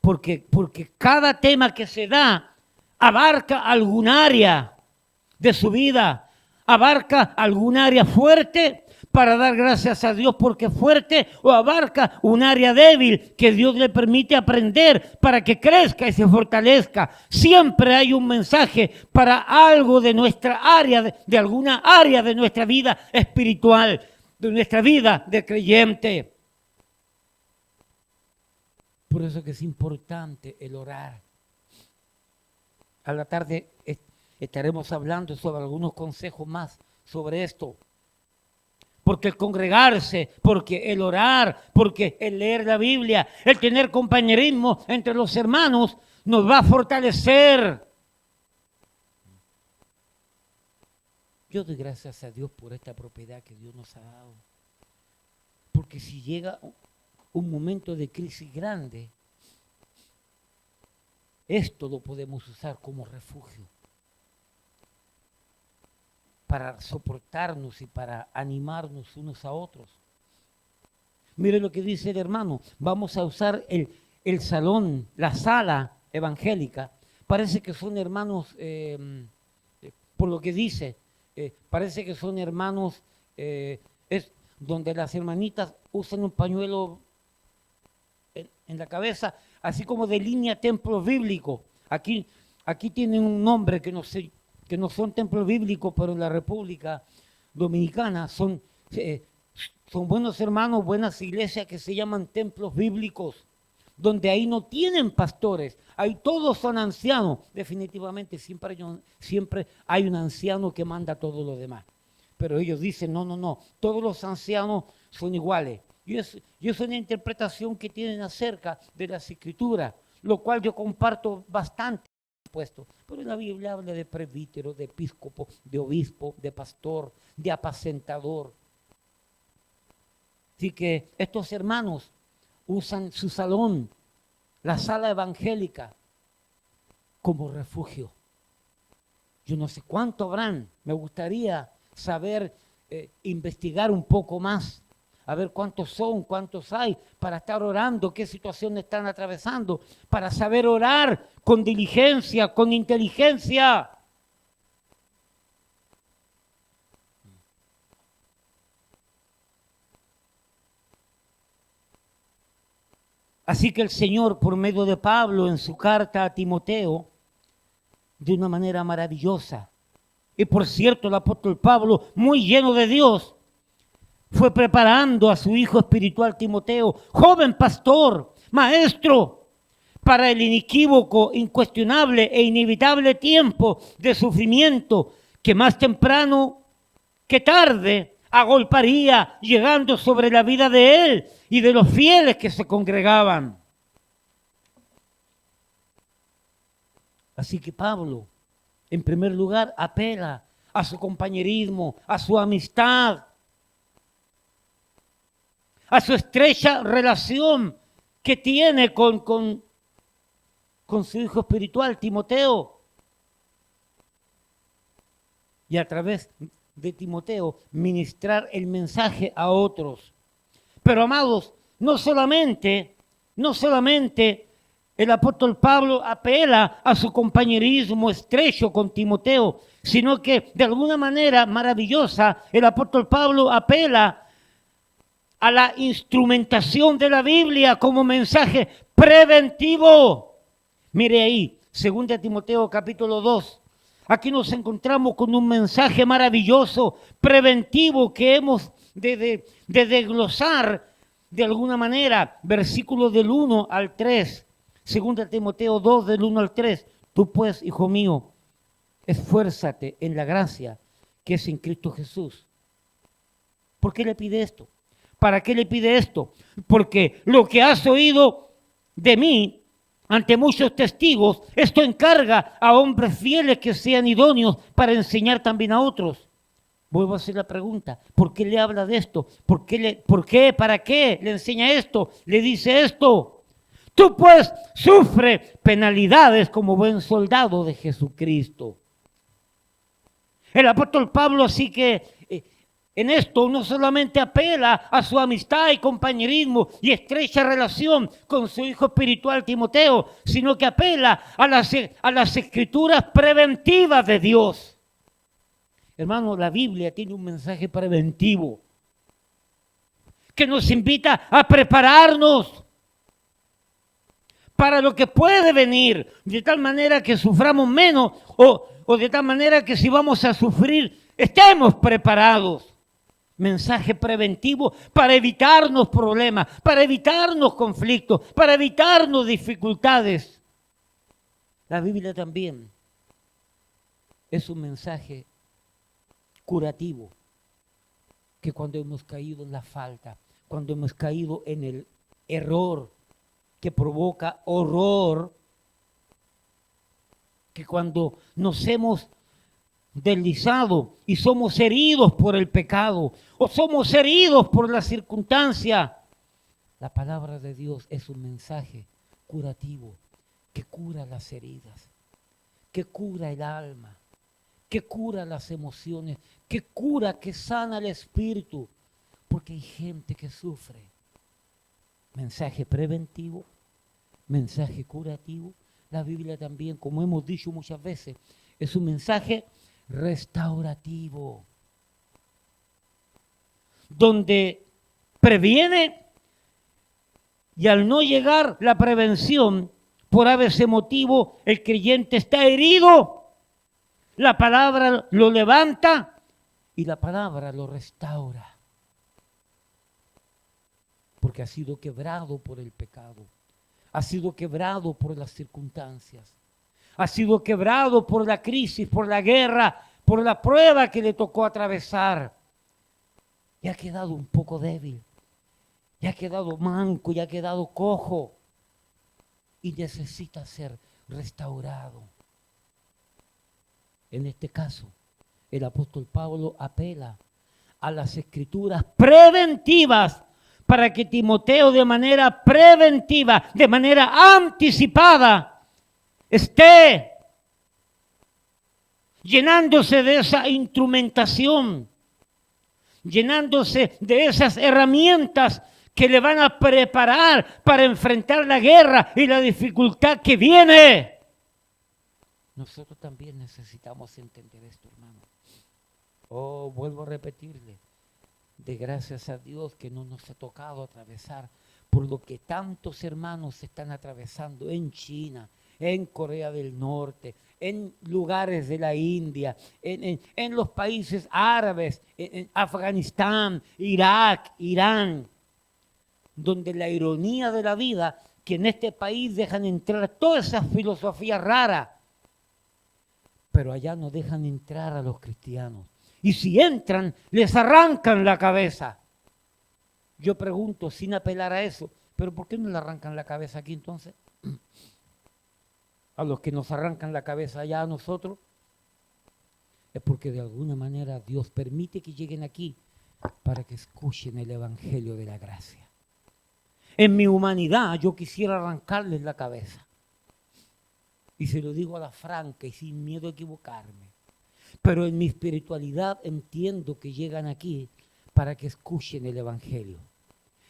A: Porque cada tema que se da abarca algún área de su vida, abarca algún área fuerte para dar gracias a Dios porque es fuerte, o abarca un área débil que Dios le permite aprender para que crezca y se fortalezca. Siempre hay un mensaje para algo de nuestra área, de alguna área de nuestra vida espiritual, de nuestra vida de creyente. Por eso que es importante el orar. A la tarde estaremos hablando sobre algunos consejos más sobre esto. Porque el congregarse, porque el orar, porque el leer la Biblia, el tener compañerismo entre los hermanos nos va a fortalecer. Yo doy gracias a Dios por esta propiedad que Dios nos ha dado. Porque si llega un momento de crisis grande, esto lo podemos usar como refugio para soportarnos y para animarnos unos a otros. Mire lo que dice el hermano, vamos a usar el salón, la sala evangélica parece que son hermanos, por lo que dice, parece que son hermanos, es donde las hermanitas usan un pañuelo en la cabeza, así como de línea templo bíblico. Aquí tienen un nombre que no sé, que no son templos bíblicos, pero en la República Dominicana son buenos hermanos, buenas iglesias que se llaman templos bíblicos, donde ahí no tienen pastores, ahí todos son ancianos. Definitivamente siempre hay un anciano que manda a todos los demás. Pero ellos dicen, no, todos los ancianos son iguales. Y es una interpretación que tienen acerca de las Escrituras, lo cual yo comparto bastante. Pero la Biblia habla de presbítero, de episcopo, de obispo, de pastor, de apacentador. Así que estos hermanos usan su salón, la sala evangélica, como refugio. Yo no sé cuánto habrán, me gustaría saber, investigar un poco más, a ver cuántos son, cuántos hay, para estar orando, qué situaciones están atravesando, para saber orar con diligencia, con inteligencia. Así que el Señor, por medio de Pablo, en su carta a Timoteo, de una manera maravillosa, y por cierto, el apóstol Pablo, muy lleno de Dios, fue preparando a su hijo espiritual Timoteo, joven pastor, maestro, para el inequívoco, incuestionable e inevitable tiempo de sufrimiento que más temprano que tarde agolparía, llegando sobre la vida de él y de los fieles que se congregaban. Así que Pablo, en primer lugar, apela a su compañerismo, a su amistad, a su estrecha relación que tiene con su hijo espiritual, Timoteo. Y a través de Timoteo, ministrar el mensaje a otros. Pero amados, no solamente el apóstol Pablo apela a su compañerismo estrecho con Timoteo, sino que de alguna manera maravillosa, el apóstol Pablo apela a la instrumentación de la Biblia como mensaje preventivo. Mire ahí, 2 Timoteo capítulo 2. Aquí nos encontramos con un mensaje maravilloso, preventivo, que hemos de desglosar de alguna manera. Versículos del 1 al 3. 2 Timoteo 2, del 1 al 3. Tú pues, hijo mío, esfuérzate en la gracia que es en Cristo Jesús. ¿Por qué le pide esto? ¿Para qué le pide esto? Porque lo que has oído de mí ante muchos testigos, esto encarga a hombres fieles que sean idóneos para enseñar también a otros. Vuelvo a hacer la pregunta, ¿por qué le habla de esto? ¿Por qué? ¿Para qué le enseña esto? ¿Le dice esto? Tú pues sufre penalidades como buen soldado de Jesucristo. El apóstol Pablo así que en esto no solamente apela a su amistad y compañerismo y estrecha relación con su hijo espiritual Timoteo, sino que apela a las escrituras preventivas de Dios. Hermano, la Biblia tiene un mensaje preventivo que nos invita a prepararnos para lo que puede venir, de tal manera que suframos menos o de tal manera que si vamos a sufrir, estemos preparados. Mensaje preventivo para evitarnos problemas, para evitarnos conflictos, para evitarnos dificultades. La Biblia también es un mensaje curativo, que cuando hemos caído en la falta, cuando hemos caído en el error que provoca horror, que cuando nos hemos deslizado y somos heridos por el pecado o somos heridos por la circunstancia, la palabra de Dios es un mensaje curativo que cura las heridas, que cura el alma, que cura las emociones, que cura, que sana el espíritu, porque hay gente que sufre. Mensaje preventivo, mensaje curativo, la Biblia también, como hemos dicho muchas veces, es un mensaje restaurativo, donde previene y al no llegar la prevención, por ese motivo el creyente está herido, la palabra lo levanta y la palabra lo restaura, porque ha sido quebrado por el pecado, ha sido quebrado por las circunstancias, ha sido quebrado por la crisis, por la guerra, por la prueba que le tocó atravesar, y ha quedado un poco débil, y ha quedado manco, y ha quedado cojo, y necesita ser restaurado. En este caso, el apóstol Pablo apela a las escrituras preventivas para que Timoteo de manera preventiva, de manera anticipada, esté llenándose de esa instrumentación, llenándose de esas herramientas que le van a preparar para enfrentar la guerra y la dificultad que viene. Nosotros también necesitamos entender esto, hermano. Oh, vuelvo a repetirle, de gracias a Dios que no nos ha tocado atravesar por lo que tantos hermanos están atravesando en China, en Corea del Norte, en lugares de la India, en los países árabes, en Afganistán, Irak, Irán, donde la ironía de la vida, que en este país dejan entrar todas esas filosofías raras, pero allá no dejan entrar a los cristianos. Y si entran, les arrancan la cabeza. Yo pregunto, sin apelar a eso, ¿pero por qué no le arrancan la cabeza aquí entonces? A los que nos arrancan la cabeza allá a nosotros, es porque de alguna manera Dios permite que lleguen aquí para que escuchen el evangelio de la gracia. En mi humanidad yo quisiera arrancarles la cabeza. Y se lo digo a la franca y sin miedo a equivocarme. Pero en mi espiritualidad entiendo que llegan aquí para que escuchen el evangelio.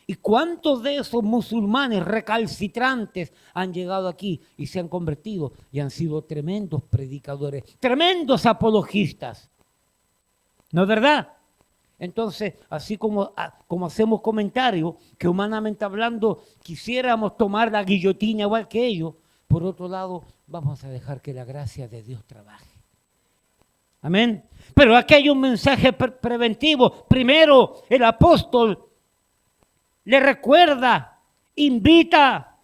A: ¿Y cuántos de esos musulmanes recalcitrantes han llegado aquí y se han convertido y han sido tremendos predicadores, tremendos apologistas? ¿No es verdad? Entonces, así como hacemos comentarios que humanamente hablando quisiéramos tomar la guillotina igual que ellos, por otro lado vamos a dejar que la gracia de Dios trabaje. Amén. Pero aquí hay un mensaje preventivo. Primero, el apóstol le recuerda, invita,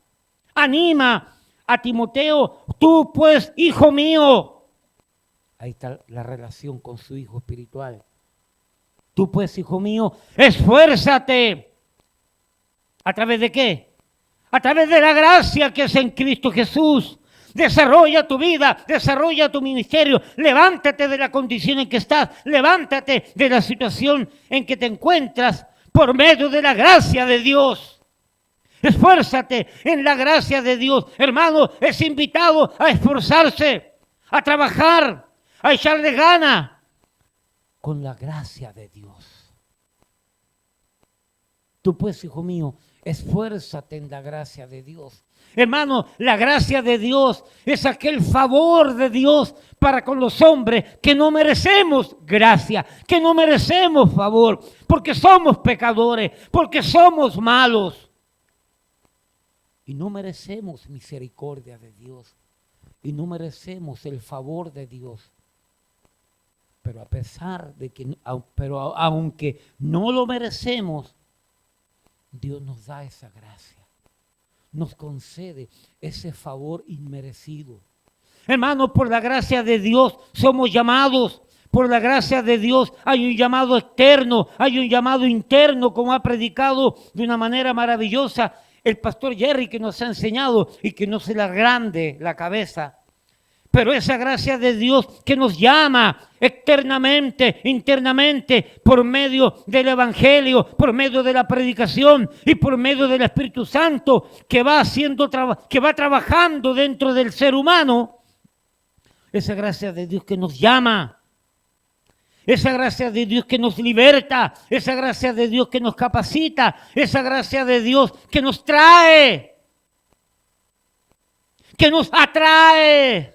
A: anima a Timoteo. Tú pues, hijo mío. Ahí está la relación con su hijo espiritual. Tú pues, hijo mío, esfuérzate. ¿A través de qué? A través de la gracia que es en Cristo Jesús. Desarrolla tu vida, desarrolla tu ministerio, levántate de la condición en que estás, levántate de la situación en que te encuentras por medio de la gracia de Dios. Esfuérzate en la gracia de Dios. Hermano, es invitado a esforzarse, a trabajar, a echarle gana con la gracia de Dios. Tú pues, hijo mío, esfuérzate en la gracia de Dios. Hermano, la gracia de Dios es aquel favor de Dios para con los hombres que no merecemos gracia, que no merecemos favor, porque somos pecadores, porque somos malos. Y no merecemos misericordia de Dios, y no merecemos el favor de Dios. Pero a pesar de que, aunque no lo merecemos, Dios nos da esa gracia. Nos concede ese favor inmerecido. Hermanos, por la gracia de Dios somos llamados. Por la gracia de Dios hay un llamado externo, hay un llamado interno, como ha predicado de una manera maravillosa el pastor Jerry, que nos ha enseñado, y que no se le agrande la cabeza. Pero esa gracia de Dios que nos llama externamente, internamente, por medio del evangelio, por medio de la predicación y por medio del Espíritu Santo que va trabajando dentro del ser humano. Esa gracia de Dios que nos llama, esa gracia de Dios que nos liberta, esa gracia de Dios que nos capacita, esa gracia de Dios que nos trae, que nos atrae.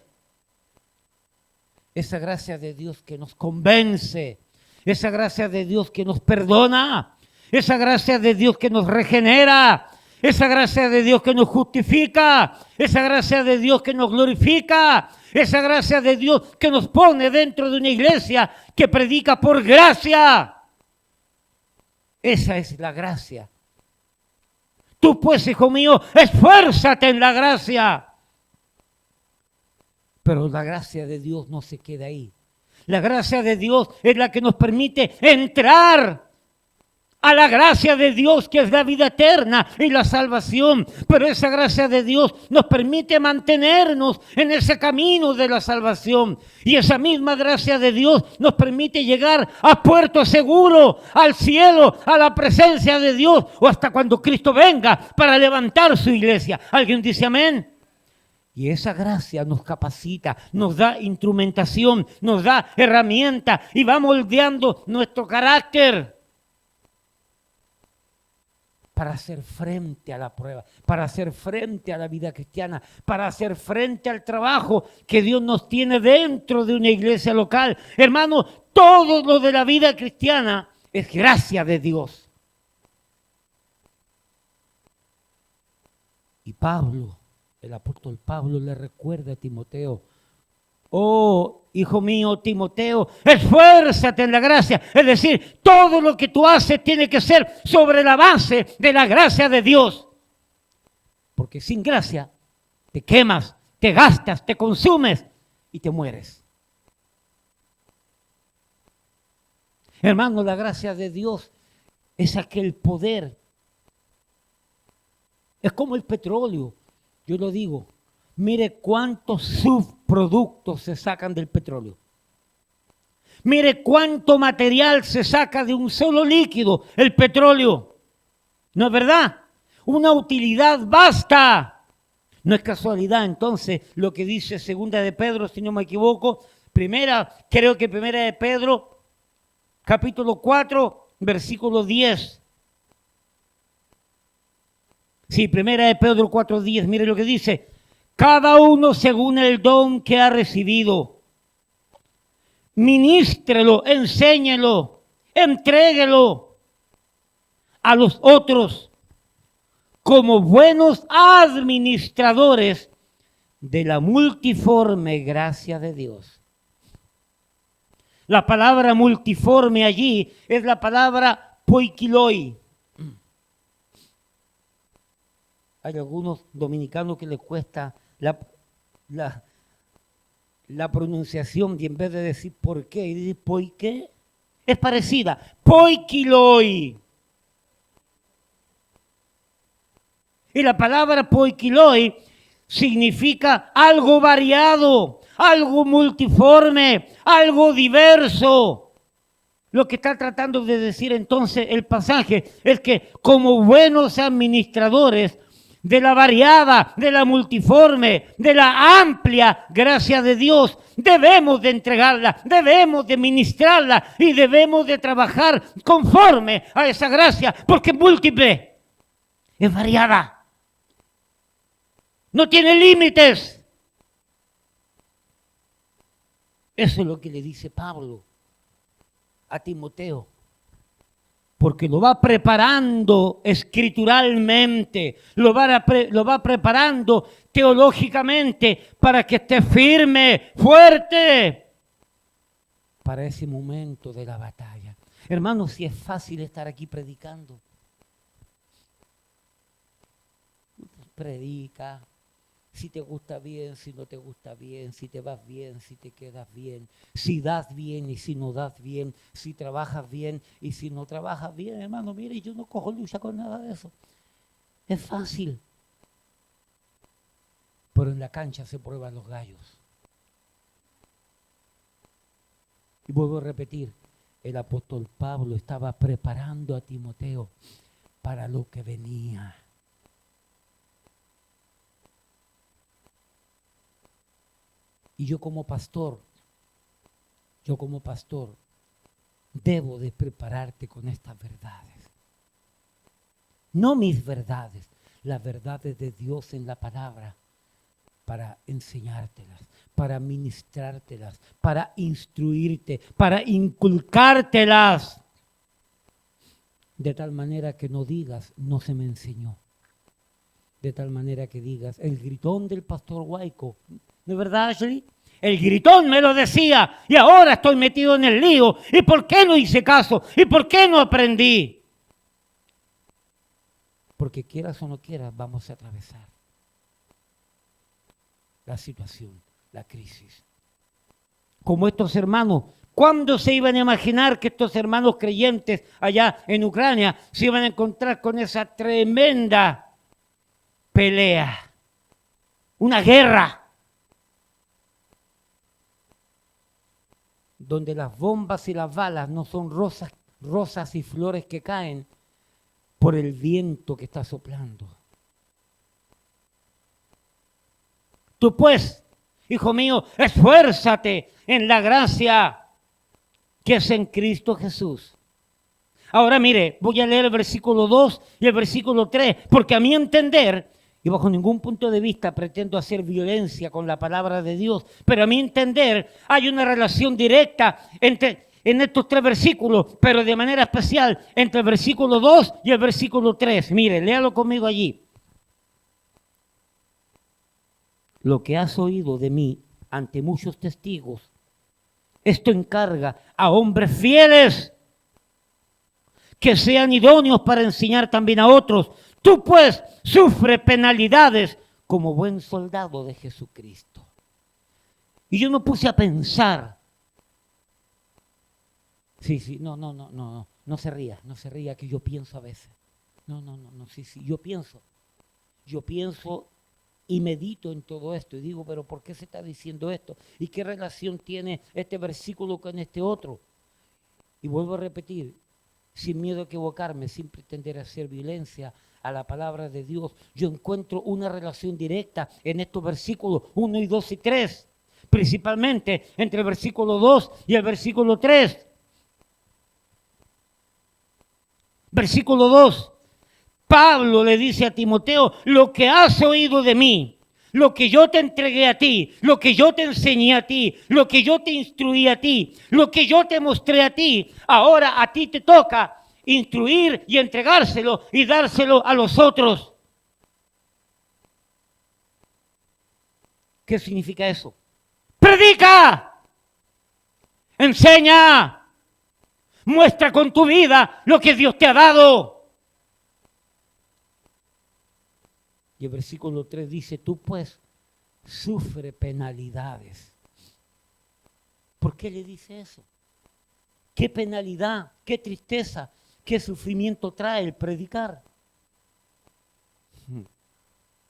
A: Esa gracia de Dios que nos convence. Esa gracia de Dios que nos perdona. Esa gracia de Dios que nos regenera. Esa gracia de Dios que nos justifica. Esa gracia de Dios que nos glorifica. Esa gracia de Dios que nos pone dentro de una iglesia que predica por gracia. Esa es la gracia. Tú pues, hijo mío, esfuérzate en la gracia. Pero la gracia de Dios no se queda ahí. La gracia de Dios es la que nos permite entrar a la gracia de Dios, que es la vida eterna y la salvación. Pero esa gracia de Dios nos permite mantenernos en ese camino de la salvación. Y esa misma gracia de Dios nos permite llegar a puerto seguro, al cielo, a la presencia de Dios, o hasta cuando Cristo venga para levantar su iglesia. ¿Alguien dice amén? Y esa gracia nos capacita, nos da instrumentación, nos da herramienta y va moldeando nuestro carácter para hacer frente a la prueba, para hacer frente a la vida cristiana, para hacer frente al trabajo que Dios nos tiene dentro de una iglesia local. Hermano, todo lo de la vida cristiana es gracia de Dios. Y Pablo, el apóstol Pablo, le recuerda a Timoteo: oh, hijo mío, Timoteo, esfuérzate en la gracia. Es decir, todo lo que tú haces tiene que ser sobre la base de la gracia de Dios. Porque sin gracia te quemas, te gastas, te consumes y te mueres. Hermano, la gracia de Dios es aquel poder. Es como el petróleo. Yo lo digo. Mire cuántos subproductos se sacan del petróleo. Mire cuánto material se saca de un solo líquido, el petróleo. ¿No es verdad? Una utilidad vasta. No es casualidad entonces lo que dice Segunda de Pedro, si no me equivoco. Creo que Primera de Pedro, capítulo 4, versículo 10. Sí, Primera de Pedro 4:10, mire lo que dice: cada uno según el don que ha recibido, ministrelo, enséñelo, entréguelo a los otros como buenos administradores de la multiforme gracia de Dios. La palabra multiforme allí es la palabra poikiloi. Hay algunos dominicanos que les cuesta la pronunciación, y en vez de decir por qué, dice por qué, es parecida. Poikiloi. Y la palabra poikiloi significa algo variado, algo multiforme, algo diverso. Lo que está tratando de decir entonces el pasaje es que como buenos administradores de la variada, de la multiforme, de la amplia gracia de Dios, debemos de entregarla, debemos de ministrarla y debemos de trabajar conforme a esa gracia, porque es múltiple, es variada, no tiene límites. Eso es lo que le dice Pablo a Timoteo, porque lo va preparando escrituralmente, lo va preparando teológicamente para que esté firme, fuerte, para ese momento de la batalla. Hermanos, si es fácil estar aquí predicando, predica. Si te gusta bien, si no te gusta bien, si te vas bien, si te quedas bien, si das bien y si no das bien, si trabajas bien y si no trabajas bien, hermano, mire, yo no cojo lucha con nada de eso. Es fácil. Pero en la cancha se prueban los gallos. Y vuelvo a repetir, el apóstol Pablo estaba preparando a Timoteo para lo que venía. Y yo como pastor, debo de prepararte con estas verdades. No mis verdades, las verdades de Dios en la palabra. para enseñártelas, para ministrártelas, para instruirte, para inculcártelas. De tal manera que no digas, no se me enseñó. De tal manera que digas, el gritón del pastor Huayco, ¿de verdad, Ashley? El gritón me lo decía y ahora estoy metido en el lío. ¿Y por qué no hice caso? ¿Y por qué no aprendí? Porque quieras o no quieras, vamos a atravesar la situación, la crisis. Como estos hermanos, ¿cuándo se iban a imaginar que estos hermanos creyentes allá en Ucrania se iban a encontrar con esa tremenda pelea? Una guerra donde las bombas y las balas no son rosas y flores que caen por el viento que está soplando. Tú pues, hijo mío, esfuérzate en la gracia que es en Cristo Jesús. Ahora mire, voy a leer el versículo 2 y el versículo 3, porque a mi entender, y bajo ningún punto de vista pretendo hacer violencia con la palabra de Dios, pero a mi entender hay una relación directa en estos tres versículos, pero de manera especial entre el versículo 2 y el versículo 3. Mire, léalo conmigo allí. Lo que has oído de mí ante muchos testigos, esto encarga a hombres fieles que sean idóneos para enseñar también a otros. Tú pues sufre penalidades como buen soldado de Jesucristo. Y yo me puse a pensar. Sí, no se ría que yo pienso a veces. No, sí, yo pienso y medito en todo esto y digo, pero ¿por qué se está diciendo esto? ¿Y qué relación tiene este versículo con este otro? Y vuelvo a repetir, sin miedo a equivocarme, sin pretender hacer violencia a la palabra de Dios, yo encuentro una relación directa en estos versículos 1 y 2 y 3, principalmente entre el versículo 2 y el versículo 3. Versículo 2. Pablo le dice a Timoteo, lo que has oído de mí, lo que yo te entregué a ti, lo que yo te enseñé a ti, lo que yo te instruí a ti, lo que yo te mostré a ti, ahora a ti te toca instruir y entregárselo y dárselo a los otros. ¿Qué significa eso? ¡Predica! ¡Enseña! Muestra con tu vida lo que Dios te ha dado. Y el versículo 3 dice, tú pues sufre penalidades. ¿Por qué le dice eso? ¿Qué penalidad, qué tristeza, qué sufrimiento trae el predicar?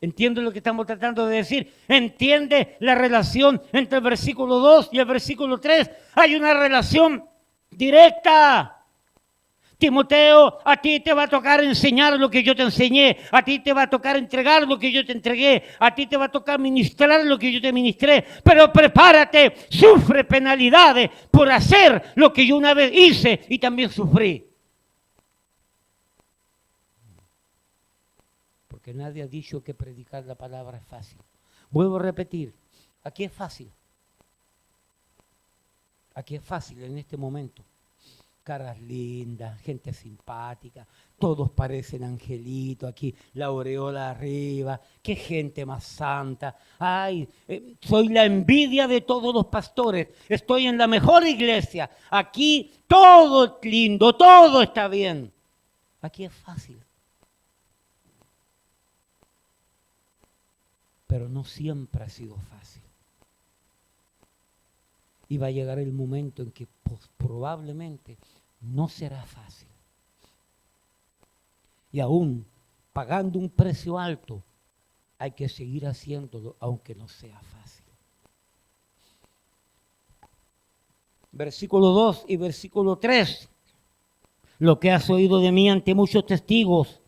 A: ¿Entiende lo que estamos tratando de decir? ¿Entiende la relación entre el versículo 2 y el versículo 3? Hay una relación directa. Timoteo, a ti te va a tocar enseñar lo que yo te enseñé, a ti te va a tocar entregar lo que yo te entregué, a ti te va a tocar ministrar lo que yo te ministré, pero prepárate, sufre penalidades por hacer lo que yo una vez hice y también sufrí. Porque nadie ha dicho que predicar la palabra es fácil. Vuelvo a repetir, aquí es fácil. Aquí es fácil en este momento. Caras lindas, gente simpática, todos parecen angelitos, aquí la aureola arriba, qué gente más santa. Ay, soy la envidia de todos los pastores, estoy en la mejor iglesia, aquí todo es lindo, todo está bien. Aquí es fácil. Pero no siempre ha sido fácil. Y va a llegar el momento en que probablemente no será fácil. Y aún pagando un precio alto, hay que seguir haciéndolo aunque no sea fácil. Versículo 2 y versículo 3. Lo que has oído de mí ante muchos testigos,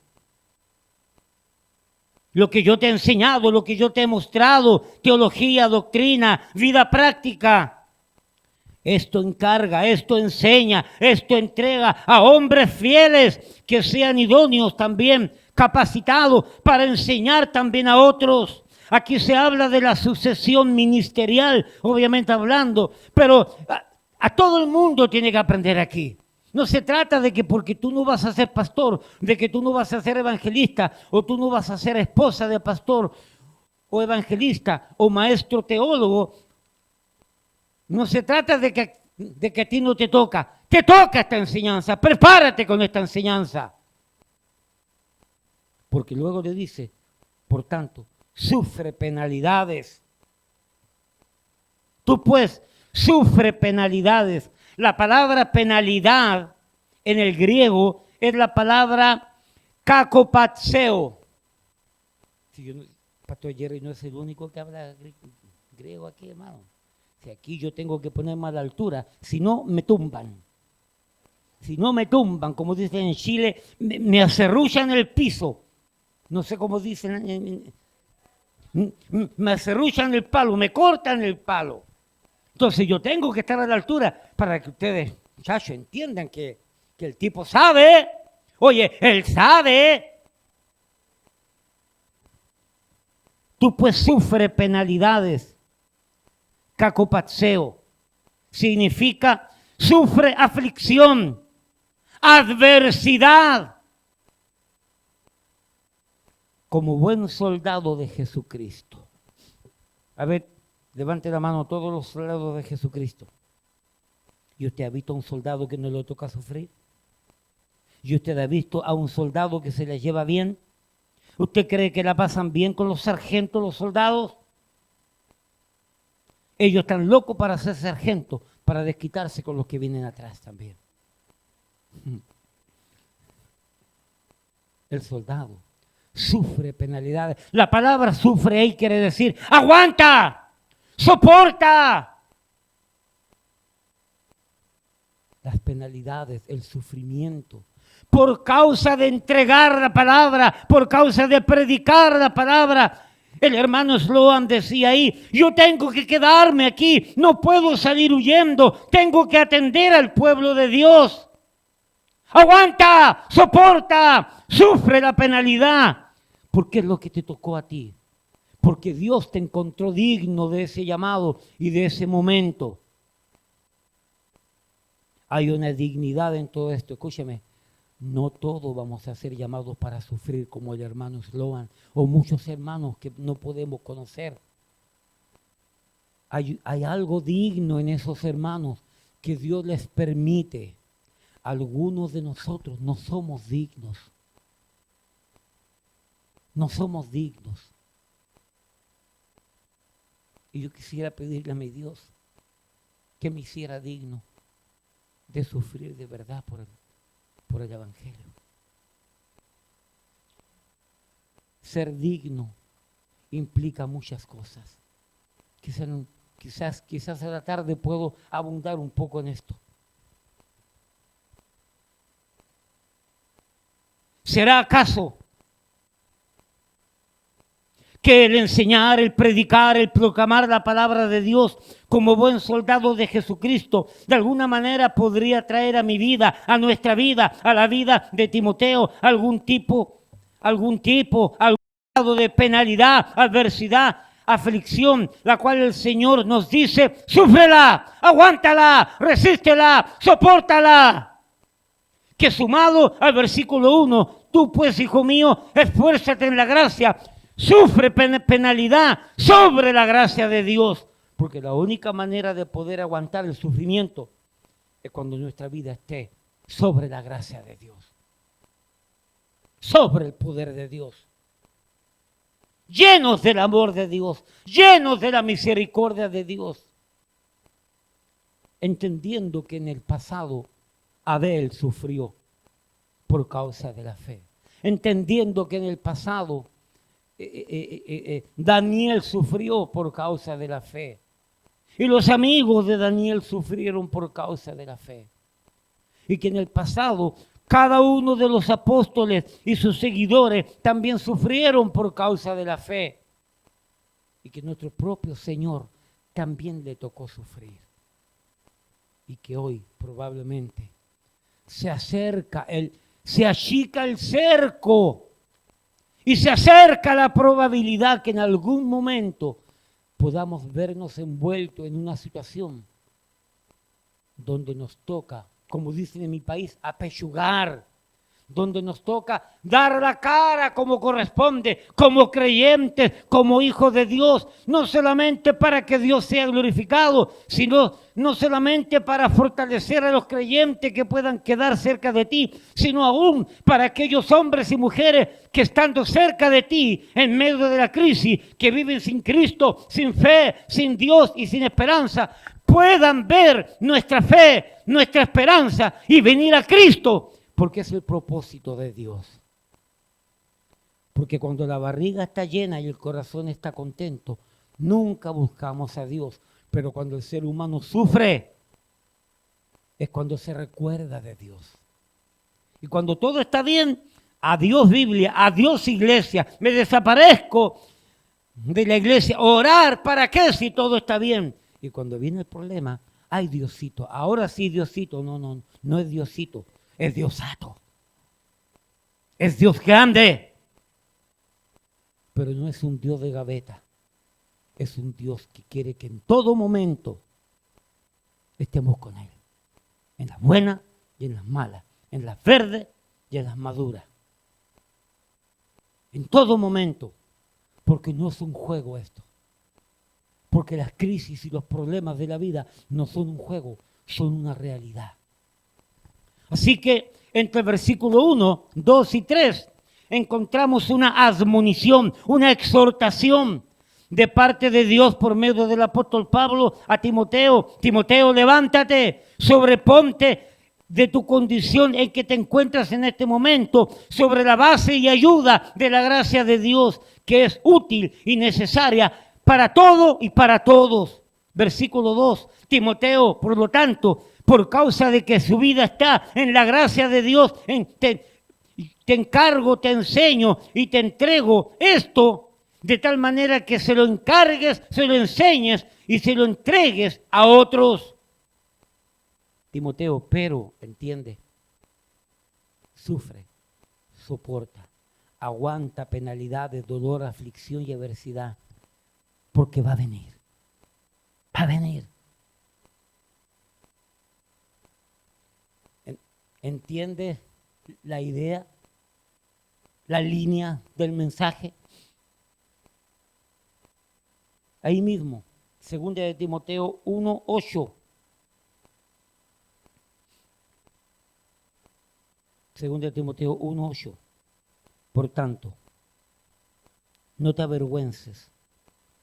A: lo que yo te he enseñado, lo que yo te he mostrado, teología, doctrina, vida práctica. Esto encarga, esto enseña, esto entrega a hombres fieles que sean idóneos también, capacitados para enseñar también a otros. Aquí se habla de la sucesión ministerial, obviamente hablando, pero a todo el mundo tiene que aprender aquí. No se trata de que porque tú no vas a ser pastor, de que tú no vas a ser evangelista, o tú no vas a ser esposa de pastor, o evangelista, o maestro teólogo. No se trata de que a ti no te toca. Te toca esta enseñanza. Prepárate con esta enseñanza. Porque luego le dice, por tanto, sufre penalidades. Tú pues sufre penalidades. La palabra penalidad en el griego es la palabra kakopatseo. Pastor Jerry no es el único que habla griego aquí, hermano. Si aquí yo tengo que ponerme a la altura, si no me tumban. Si no me tumban, como dicen en Chile, me acerrullan el piso. No sé cómo dicen, me acerrullan el palo, me cortan el palo. Entonces yo tengo que estar a la altura para que ustedes, muchachos, entiendan que el tipo sabe. Oye, él sabe. Tú pues sufre penalidades. Kakopatseo significa sufre aflicción, adversidad, como buen soldado de Jesucristo. A ver, levante la mano todos los soldados de Jesucristo. ¿Y usted ha visto a un soldado que no le toca sufrir? ¿Y usted ha visto a un soldado que se le lleva bien? ¿Usted cree que la pasan bien con los sargentos, los soldados? Ellos están locos para ser sargentos, para desquitarse con los que vienen atrás también. El soldado sufre penalidades. La palabra sufre ahí quiere decir aguanta, soporta. Las penalidades, el sufrimiento, por causa de entregar la palabra, por causa de predicar la palabra. El hermano Sloan decía ahí, yo tengo que quedarme aquí, no puedo salir huyendo, tengo que atender al pueblo de Dios. Aguanta, soporta, sufre la penalidad, porque es lo que te tocó a ti, porque Dios te encontró digno de ese llamado y de ese momento. Hay una dignidad en todo esto, escúcheme. No todos vamos a ser llamados para sufrir como el hermano Sloan o muchos hermanos que no podemos conocer. Hay algo digno en esos hermanos que Dios les permite. Algunos de nosotros no somos dignos. No somos dignos. Y yo quisiera pedirle a mi Dios que me hiciera digno de sufrir de verdad por el Evangelio. Ser digno implica muchas cosas. Quizás a la tarde puedo abundar un poco en esto. ¿Será acaso que el enseñar, el predicar, el proclamar la palabra de Dios como buen soldado de Jesucristo, de alguna manera podría traer a mi vida, a nuestra vida, a la vida de Timoteo, algún tipo grado de penalidad, adversidad, aflicción, la cual el Señor nos dice, súfrela, aguántala, resístela, sopórtala? Que sumado al versículo 1, tú pues, hijo mío, esfuérzate en la gracia, sufre penalidad sobre la gracia de Dios, porque la única manera de poder aguantar el sufrimiento es cuando nuestra vida esté sobre la gracia de Dios, sobre el poder de Dios, llenos del amor de Dios, llenos de la misericordia de Dios, entendiendo que en el pasado Abel sufrió por causa de la fe, entendiendo que en el pasado Daniel sufrió por causa de la fe. Y los amigos de Daniel sufrieron por causa de la fe. Y que en el pasado cada uno de los apóstoles y sus seguidores también sufrieron por causa de la fe. Y que nuestro propio Señor también le tocó sufrir. Y que hoy probablemente se achica el cerco. Y se acerca la probabilidad que en algún momento podamos vernos envueltos en una situación donde nos toca, como dicen en mi país, apechugar, donde nos toca dar la cara como corresponde, como creyentes, como hijos de Dios, no solamente para que Dios sea glorificado, sino no solamente para fortalecer a los creyentes que puedan quedar cerca de ti, sino aún para aquellos hombres y mujeres que estando cerca de ti, en medio de la crisis, que viven sin Cristo, sin fe, sin Dios y sin esperanza, puedan ver nuestra fe, nuestra esperanza y venir a Cristo. Porque es el propósito de Dios. Porque cuando la barriga está llena y el corazón está contento, nunca buscamos a Dios. Pero cuando el ser humano sufre, es cuando se recuerda de Dios. Y cuando todo está bien, adiós Biblia, adiós iglesia, me desaparezco de la iglesia. Orar, ¿para qué si todo está bien? Y cuando viene el problema, ay Diosito, ahora sí Diosito, no es Diosito. Es Dios santo, es Dios grande, pero no es un Dios de gaveta, es un Dios que quiere que en todo momento estemos con Él, en las buenas y en las malas, en las verdes y en las maduras, en todo momento, porque no es un juego esto, porque las crisis y los problemas de la vida no son un juego, son una realidad. Así que entre el versículo 1, 2 y 3 encontramos una admonición, una exhortación de parte de Dios por medio del apóstol Pablo a Timoteo. Timoteo, levántate, sobreponte de tu condición en que te encuentras en este momento, sobre la base y ayuda de la gracia de Dios, que es útil y necesaria para todo y para todos. Versículo 2, Timoteo, por lo tanto, por causa de que su vida está en la gracia de Dios, te encargo, te enseño y te entrego esto de tal manera que se lo encargues, se lo enseñes y se lo entregues a otros. Timoteo, pero, entiende, sufre, soporta, aguanta penalidades, dolor, aflicción y adversidad, porque va a venir, va a venir. ¿Entiende la idea, la línea del mensaje? Ahí mismo, 2 de Timoteo 1:8. 2 de Timoteo 1:8. Por tanto, no te avergüences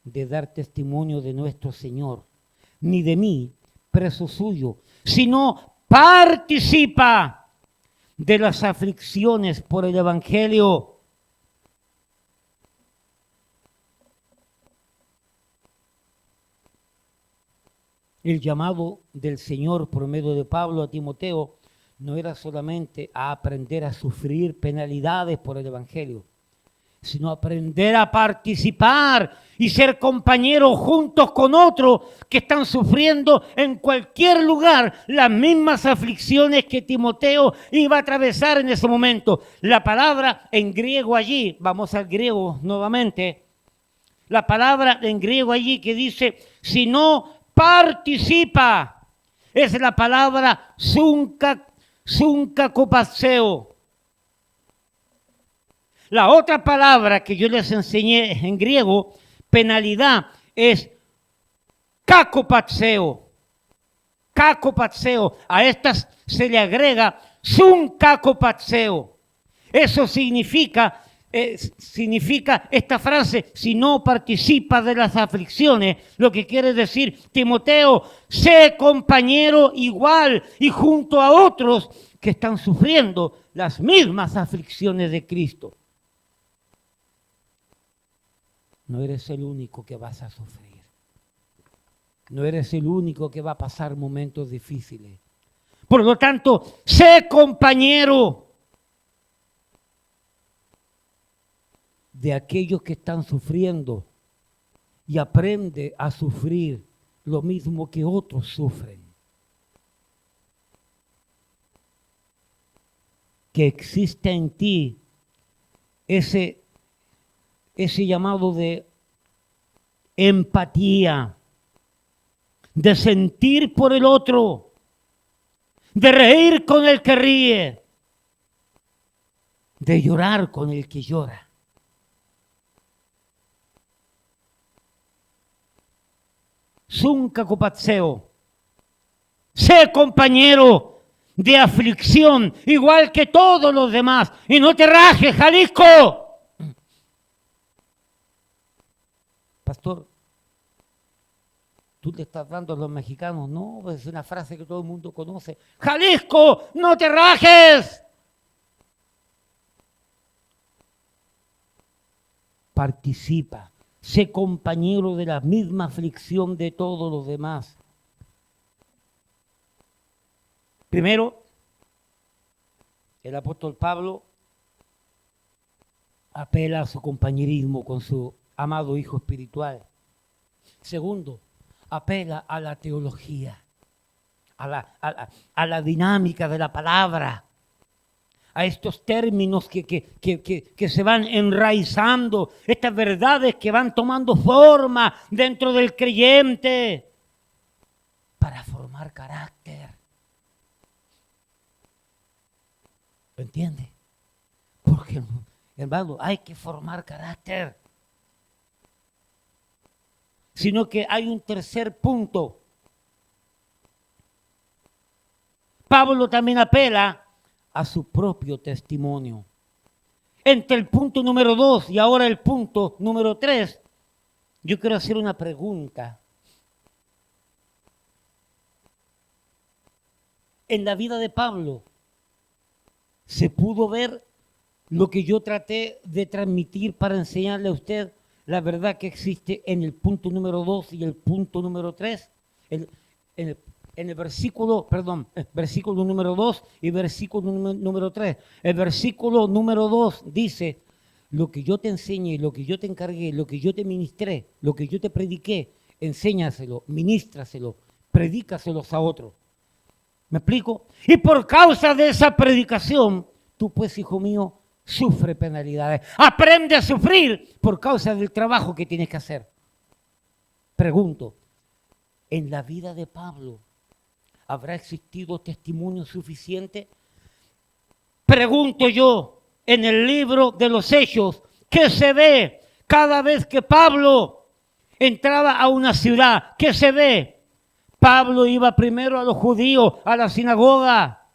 A: de dar testimonio de nuestro Señor, ni de mí, preso suyo, sino participa de las aflicciones por el Evangelio. El llamado del Señor por medio de Pablo a Timoteo no era solamente a aprender a sufrir penalidades por el Evangelio, sino aprender a participar y ser compañeros juntos con otros que están sufriendo en cualquier lugar las mismas aflicciones que Timoteo iba a atravesar en ese momento. La palabra en griego allí, vamos al griego nuevamente, la palabra en griego allí que dice, si no participa, es la palabra sunkakopaseo. La otra palabra que yo les enseñé en griego, penalidad, es kakopatseo. Kakopatseo. A estas se le agrega sunkakopatseo. Eso significa esta frase, si no participas de las aflicciones, lo que quiere decir, Timoteo, sé compañero igual y junto a otros que están sufriendo las mismas aflicciones de Cristo. No eres el único que vas a sufrir. No eres el único que va a pasar momentos difíciles. Por lo tanto, sé compañero de aquellos que están sufriendo y aprende a sufrir lo mismo que otros sufren. Que exista en ti ese llamado de empatía, de sentir por el otro, de reír con el que ríe, de llorar con el que llora. Sunca copatseo, sé compañero de aflicción, igual que todos los demás, y no te rajes, Jalisco. Pastor, tú le estás dando a los mexicanos, no, es una frase que todo el mundo conoce. Jalisco, no te rajes. Participa, sé compañero de la misma aflicción de todos los demás. Primero, el apóstol Pablo apela a su compañerismo con su amado hijo espiritual. Segundo, apela a la teología, a la dinámica de la palabra, a estos términos que se van enraizando, estas verdades que van tomando forma dentro del creyente para formar carácter. ¿Lo entiende? Porque, hermano, hay que formar carácter. Sino que hay un tercer punto. Pablo también apela a su propio testimonio. Entre el punto número 2 y ahora el punto número 3, yo quiero hacer una pregunta. En la vida de Pablo, ¿se pudo ver lo que yo traté de transmitir para enseñarle a usted la verdad que existe en el punto número 2 y el punto número 3? En el versículo número 2 y versículo número 3. El versículo número 2 dice, lo que yo te enseñé, lo que yo te encargué, lo que yo te ministré, lo que yo te prediqué, enséñaselo, ministraselo, predícaselos a otros. ¿Me explico? Y por causa de esa predicación, tú pues, hijo mío, sufre penalidades. Aprende a sufrir por causa del trabajo que tienes que hacer. Pregunto, ¿en la vida de Pablo habrá existido testimonio suficiente? Pregunto yo, en el libro de los Hechos, ¿qué se ve cada vez que Pablo entraba a una ciudad? ¿Qué se ve? Pablo iba primero a los judíos, a la sinagoga.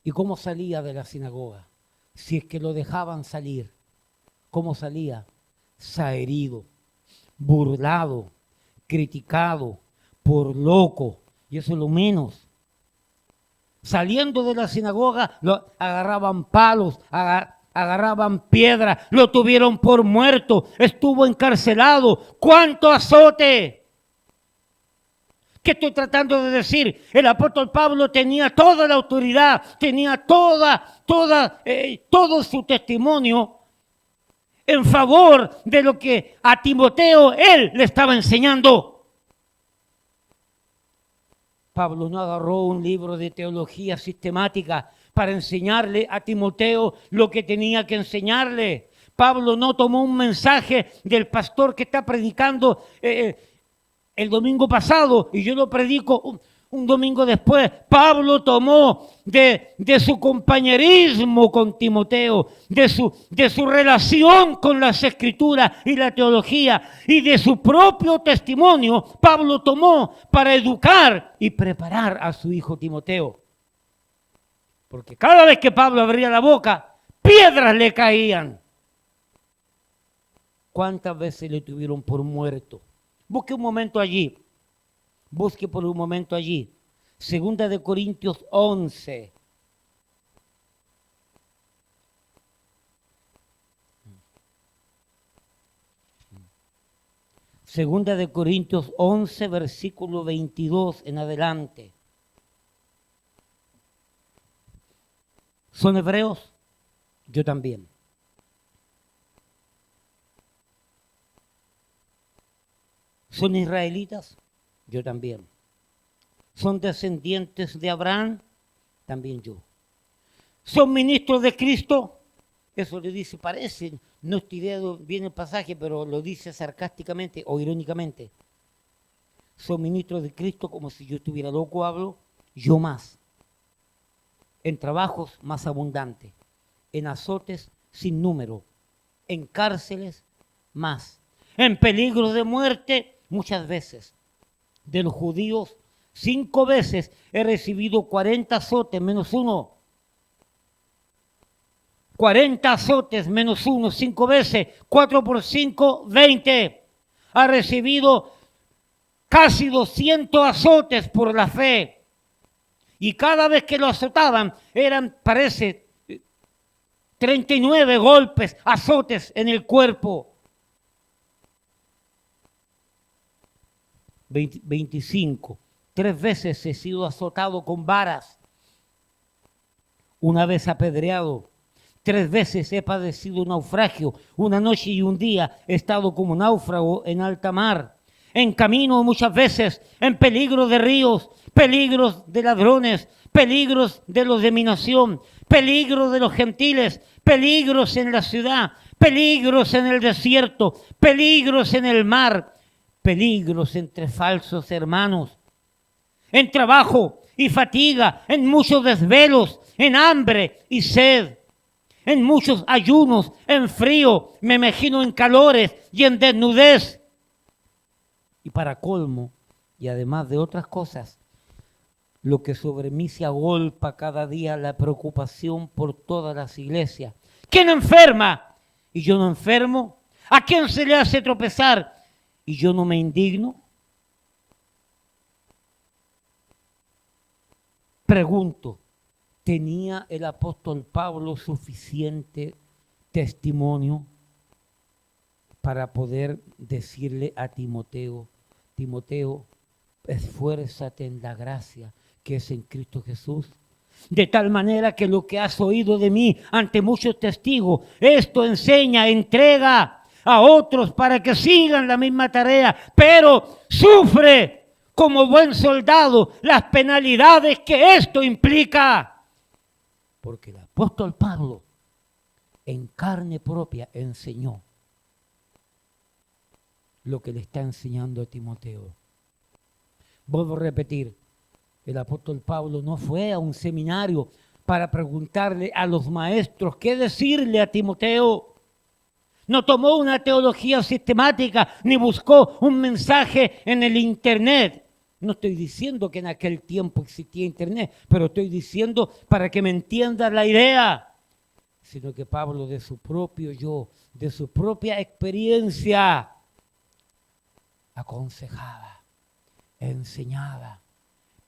A: ¿Y cómo salía de la sinagoga? Si es que lo dejaban salir, ¿cómo salía? Saherido, burlado, criticado, por loco, y eso es lo menos. Saliendo de la sinagoga, lo agarraban palos, agarraban piedras, lo tuvieron por muerto, estuvo encarcelado. ¿Cuánto azote? ¿Qué estoy tratando de decir? El apóstol Pablo tenía toda la autoridad, tenía todo su testimonio en favor de lo que a Timoteo él le estaba enseñando. Pablo no agarró un libro de teología sistemática para enseñarle a Timoteo lo que tenía que enseñarle. Pablo no tomó un mensaje del pastor que está predicando el domingo pasado y yo lo predico un domingo después. Pablo tomó de su compañerismo con Timoteo, de su relación con las escrituras y la teología y de su propio testimonio. Pablo tomó para educar y preparar a su hijo Timoteo. Porque cada vez que Pablo abría la boca, piedras le caían. ¿Cuántas veces le tuvieron por muerto? Busque un momento allí. Busque por un momento allí. Segunda de Corintios 11. Segunda de Corintios 11, versículo 22 en adelante. ¿Son hebreos? Yo también. ¿Son israelitas? Yo también. ¿Son descendientes de Abraham? También yo. ¿Son ministros de Cristo? Eso le dice, parece, no estoy idea bien el pasaje, pero lo dice sarcásticamente o irónicamente. Son ministros de Cristo como si yo estuviera loco, hablo, yo más. En trabajos más abundantes, en azotes sin número, en cárceles más, en peligro de muerte muchas veces. De los judíos, 5 veces he recibido 40 azotes menos uno. 40 azotes menos uno, 5 veces, 4 por 5, 20. Ha recibido casi 200 azotes por la fe. Y cada vez que lo azotaban eran, parece, 39 golpes, azotes en el cuerpo. 25. 3 veces he sido azotado con varas. Una vez apedreado. 3 veces he padecido un naufragio. Una noche y un día he estado como náufrago en alta mar. En camino muchas veces, en peligro de ríos, peligros de ladrones, peligros de los de mi nación, peligros de los gentiles, peligros en la ciudad, peligros en el desierto, peligros en el mar, peligros entre falsos hermanos, en trabajo y fatiga, en muchos desvelos, en hambre y sed, en muchos ayunos, en frío, me imagino en calores y en desnudez. Y para colmo, y además de otras cosas, lo que sobre mí se agolpa cada día, la preocupación por todas las iglesias. ¿Quién enferma? Y yo no enfermo. ¿A quién se le hace tropezar? Y yo no me indigno. Pregunto, ¿tenía el apóstol Pablo suficiente testimonio para poder decirle a Timoteo, Timoteo, esfuérzate en la gracia que es en Cristo Jesús? De tal manera que lo que has oído de mí ante muchos testigos, esto enseña, entrega a otros para que sigan la misma tarea, pero sufre como buen soldado las penalidades que esto implica. Porque el apóstol Pablo en carne propia enseñó lo que le está enseñando a Timoteo. Vuelvo a repetir, el apóstol Pablo no fue a un seminario para preguntarle a los maestros qué decirle a Timoteo. No tomó una teología sistemática ni buscó un mensaje en el internet. No estoy diciendo que en aquel tiempo existía internet, pero estoy diciendo para que me entiendas la idea. Sino que Pablo de su propio yo, de su propia experiencia, aconsejaba, enseñaba,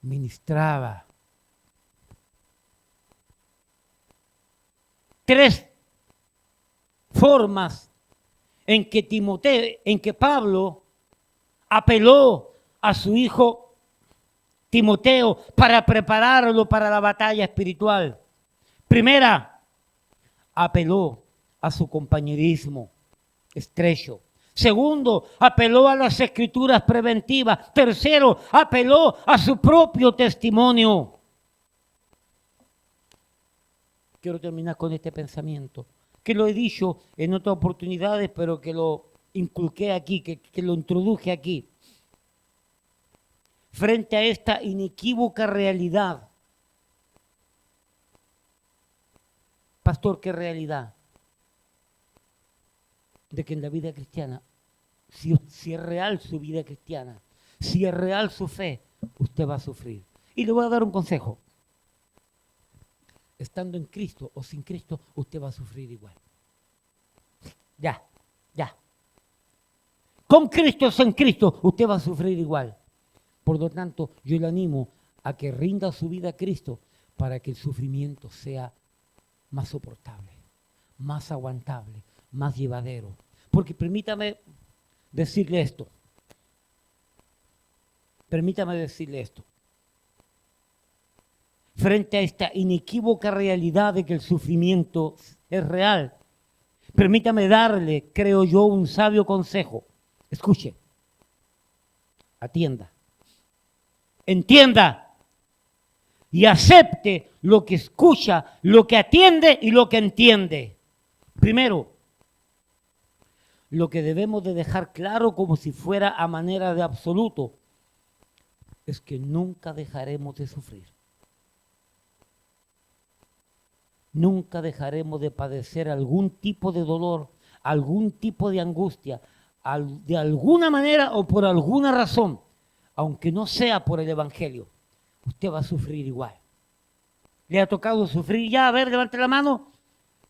A: ministraba. 3 formas en que Pablo apeló a su hijo Timoteo para prepararlo para la batalla espiritual. Primera, apeló a su compañerismo estrecho. Segundo, apeló a las escrituras preventivas. Tercero, apeló a su propio testimonio. Quiero terminar con este pensamiento, que lo he dicho en otras oportunidades, pero que lo inculqué aquí, que lo introduje aquí. Frente a esta inequívoca realidad. Pastor, ¿qué realidad? De que en la vida cristiana, si es real su vida cristiana, si es real su fe, usted va a sufrir. Y le voy a dar un consejo. Estando en Cristo o sin Cristo, usted va a sufrir igual. Ya. Con Cristo o sin Cristo, usted va a sufrir igual. Por lo tanto, yo le animo a que rinda su vida a Cristo para que el sufrimiento sea más soportable, más aguantable, más llevadero. Porque permítame decirle esto. Frente a esta inequívoca realidad de que el sufrimiento es real, permítame darle, creo yo, un sabio consejo. Escuche, atienda, entienda y acepte lo que escucha, lo que atiende y lo que entiende. Primero, lo que debemos de dejar claro como si fuera a manera de absoluto es que nunca dejaremos de sufrir. Nunca dejaremos de padecer algún tipo de dolor, algún tipo de angustia, de alguna manera o por alguna razón, aunque no sea por el Evangelio, usted va a sufrir igual. ¿Le ha tocado sufrir ya? A ver, levante la mano.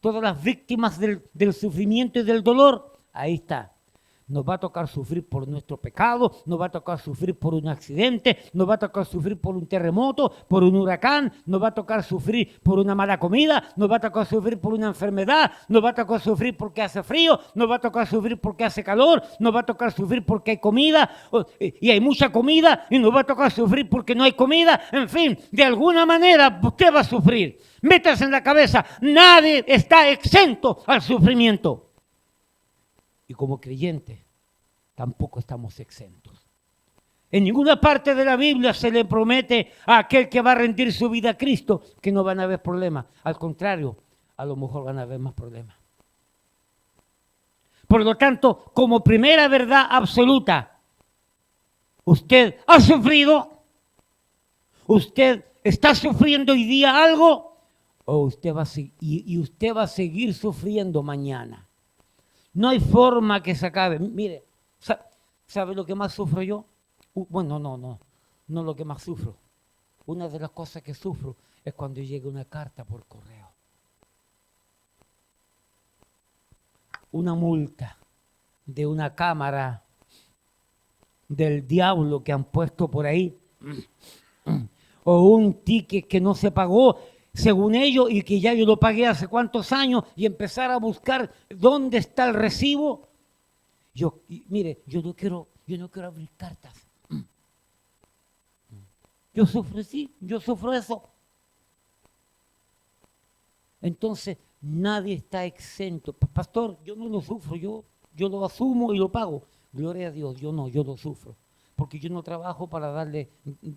A: Todas las víctimas del sufrimiento y del dolor, ahí está. Nos va a tocar sufrir por nuestro pecado, nos va a tocar sufrir por un accidente, nos va a tocar sufrir por un terremoto, por un huracán, nos va a tocar sufrir por una mala comida, nos va a tocar sufrir por una enfermedad, nos va a tocar sufrir porque hace frío, nos va a tocar sufrir porque hace calor, nos va a tocar sufrir porque hay comida y hay mucha comida y nos va a tocar sufrir porque no hay comida. En fin, de alguna manera usted va a sufrir. Métase en la cabeza, nadie está exento al sufrimiento. Y como creyentes, tampoco estamos exentos. En ninguna parte de la Biblia se le promete a aquel que va a rendir su vida a Cristo que no van a haber problemas. Al contrario, a lo mejor van a haber más problemas. Por lo tanto, como primera verdad absoluta, usted ha sufrido, usted está sufriendo hoy día algo, o usted va usted va a seguir sufriendo mañana. No hay forma que se acabe. Mire, ¿sabe lo que más sufro yo? Bueno, no lo que más sufro. Una de las cosas que sufro es cuando llega una carta por correo. Una multa de una cámara del diablo que han puesto por ahí. O un ticket que no se pagó, según ellos, y que ya yo lo pagué hace cuántos años, y empezar a buscar dónde está el recibo. Mire, yo no quiero abrir cartas. Yo sufro eso. Entonces, nadie está exento. Pastor, yo no lo sufro, yo lo asumo y lo pago. Gloria a Dios, yo lo sufro. Porque yo no trabajo para darle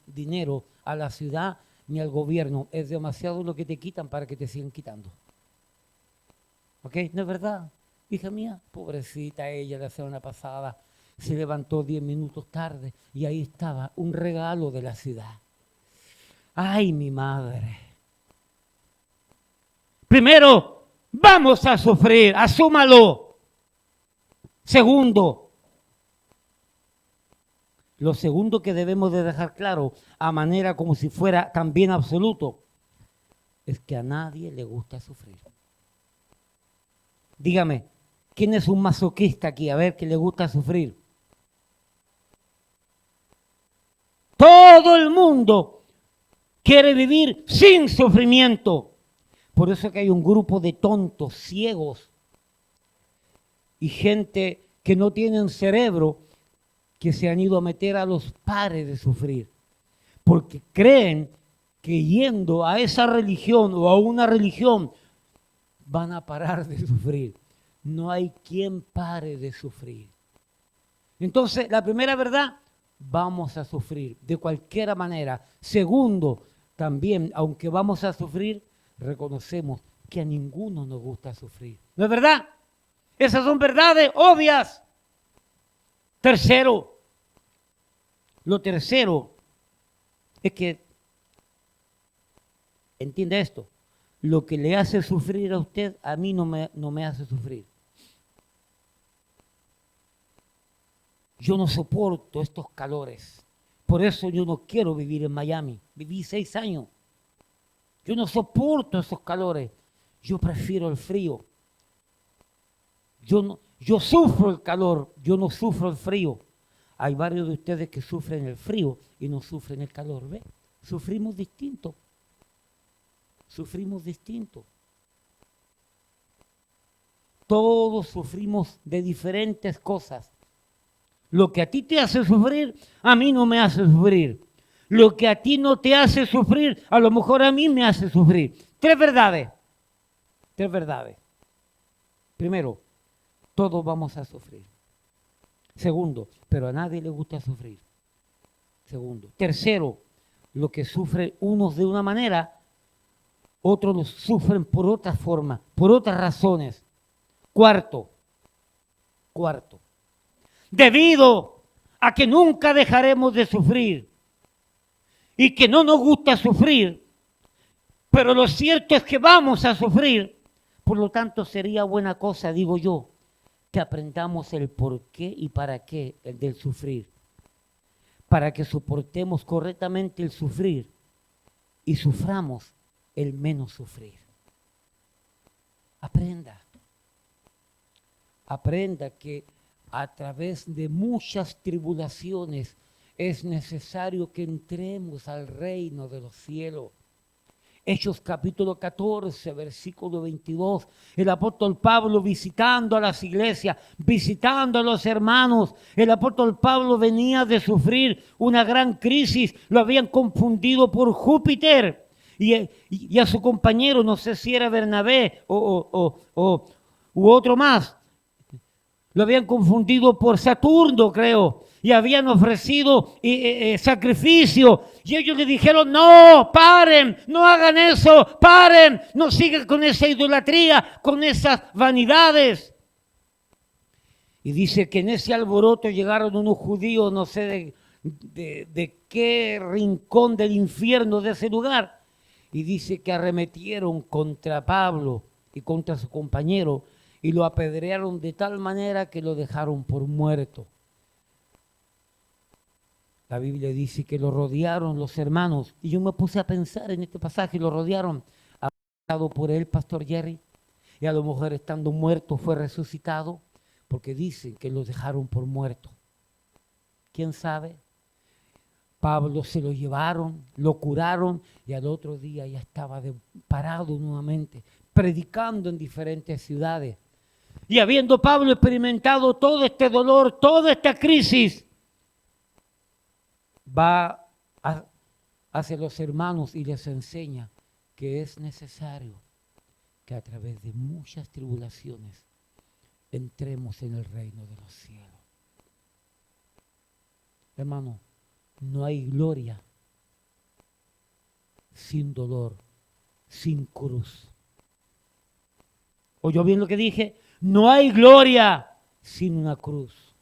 A: dinero a la ciudad ni al gobierno. Es demasiado lo que te quitan para que te sigan quitando. ¿Ok? ¿No es verdad? Hija mía, pobrecita ella la semana pasada, se levantó 10 minutos tarde y ahí estaba un regalo de la ciudad. ¡Ay, mi madre! Primero, vamos a sufrir, asúmalo. Segundo, lo segundo que debemos de dejar claro, a manera como si fuera también absoluto, es que a nadie le gusta sufrir. Dígame, ¿quién es un masoquista aquí? A ver, que le gusta sufrir. Todo el mundo quiere vivir sin sufrimiento. Por eso que hay un grupo de tontos, ciegos y gente que no tienen cerebro que se han ido a meter a los pares de sufrir. Porque creen que yendo a esa religión o a una religión van a parar de sufrir. No hay quien pare de sufrir. Entonces, la primera verdad, vamos a sufrir de cualquier manera. Segundo, también, aunque vamos a sufrir, reconocemos que a ninguno nos gusta sufrir. ¿No es verdad? Esas son verdades obvias. Tercero, lo tercero es que, entiende esto, lo que le hace sufrir a usted, a mí no me hace sufrir. Yo no soporto estos calores. Por eso yo no quiero vivir en Miami. Viví 6 años. Yo no soporto esos calores. Yo prefiero el frío. Yo sufro el calor, yo no sufro el frío. Hay varios de ustedes que sufren el frío y no sufren el calor. ¿Ve? Sufrimos distinto. Sufrimos distinto. Todos sufrimos de diferentes cosas. Lo que a ti te hace sufrir, a mí no me hace sufrir. Lo que a ti no te hace sufrir, a lo mejor a mí me hace sufrir. 3 verdades. 3 verdades. Primero, todos vamos a sufrir. Segundo, pero a nadie le gusta sufrir. Segundo. Tercero, lo que sufren unos de una manera, otros lo sufren por otra forma, por otras razones. Cuarto, debido a que nunca dejaremos de sufrir y que no nos gusta sufrir, pero lo cierto es que vamos a sufrir, por lo tanto sería buena cosa, digo yo, que aprendamos el por qué y para qué el del sufrir, para que soportemos correctamente el sufrir y suframos el menos sufrir. Aprenda que a través de muchas tribulaciones es necesario que entremos al reino de los cielos. Hechos capítulo 14, versículo 22, el apóstol Pablo visitando a las iglesias, visitando a los hermanos. El apóstol Pablo venía de sufrir una gran crisis, lo habían confundido por Júpiter y a su compañero, no sé si era Bernabé u otro más, lo habían confundido por Saturno, creo, y habían ofrecido sacrificio. Y ellos le dijeron, no, paren, no hagan eso, paren, no sigan con esa idolatría, con esas vanidades. Y dice que en ese alboroto llegaron unos judíos, no sé de qué rincón del infierno de ese lugar. Y dice que arremetieron contra Pablo y contra su compañero y lo apedrearon de tal manera que lo dejaron por muerto. La Biblia dice que lo rodearon los hermanos. Y yo me puse a pensar en este pasaje, lo rodearon. Hablado por él, Pastor Jerry. Y a lo mejor estando muerto fue resucitado. Porque dicen que lo dejaron por muerto. ¿Quién sabe? Pablo se lo llevaron, lo curaron. Y al otro día ya estaba parado nuevamente, predicando en diferentes ciudades. Y habiendo Pablo experimentado todo este dolor, toda esta crisis, va hacia los hermanos y les enseña que es necesario que a través de muchas tribulaciones entremos en el reino de los cielos. Hermano, no hay gloria sin dolor, sin cruz. ¿Oyó bien lo que dije? No hay gloria sin una cruz.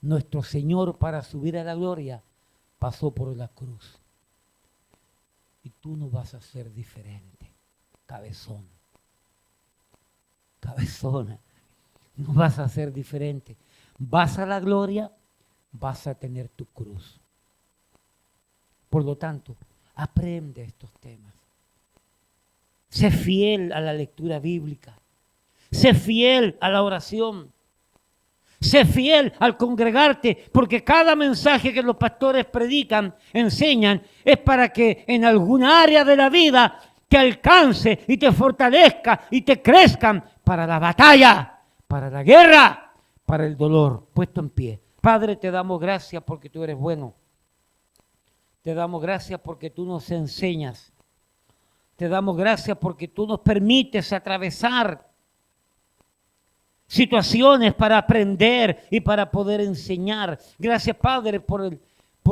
A: Nuestro Señor, para subir a la gloria, pasó por la cruz. Y tú no vas a ser diferente, cabezón. Cabezona, no vas a ser diferente. Vas a la gloria, vas a tener tu cruz. Por lo tanto, aprende estos temas. Sé fiel a la lectura bíblica. Sé fiel a la oración. Sé fiel al congregarte, porque cada mensaje que los pastores predican, enseñan, es para que en alguna área de la vida te alcance y te fortalezca y te crezcan para la batalla, para la guerra, para el dolor. Puesto en pie. Padre, te damos gracias porque tú eres bueno. Te damos gracias porque tú nos enseñas. Te damos gracias porque tú nos permites atravesar situaciones para aprender y para poder enseñar. Gracias, Padre, por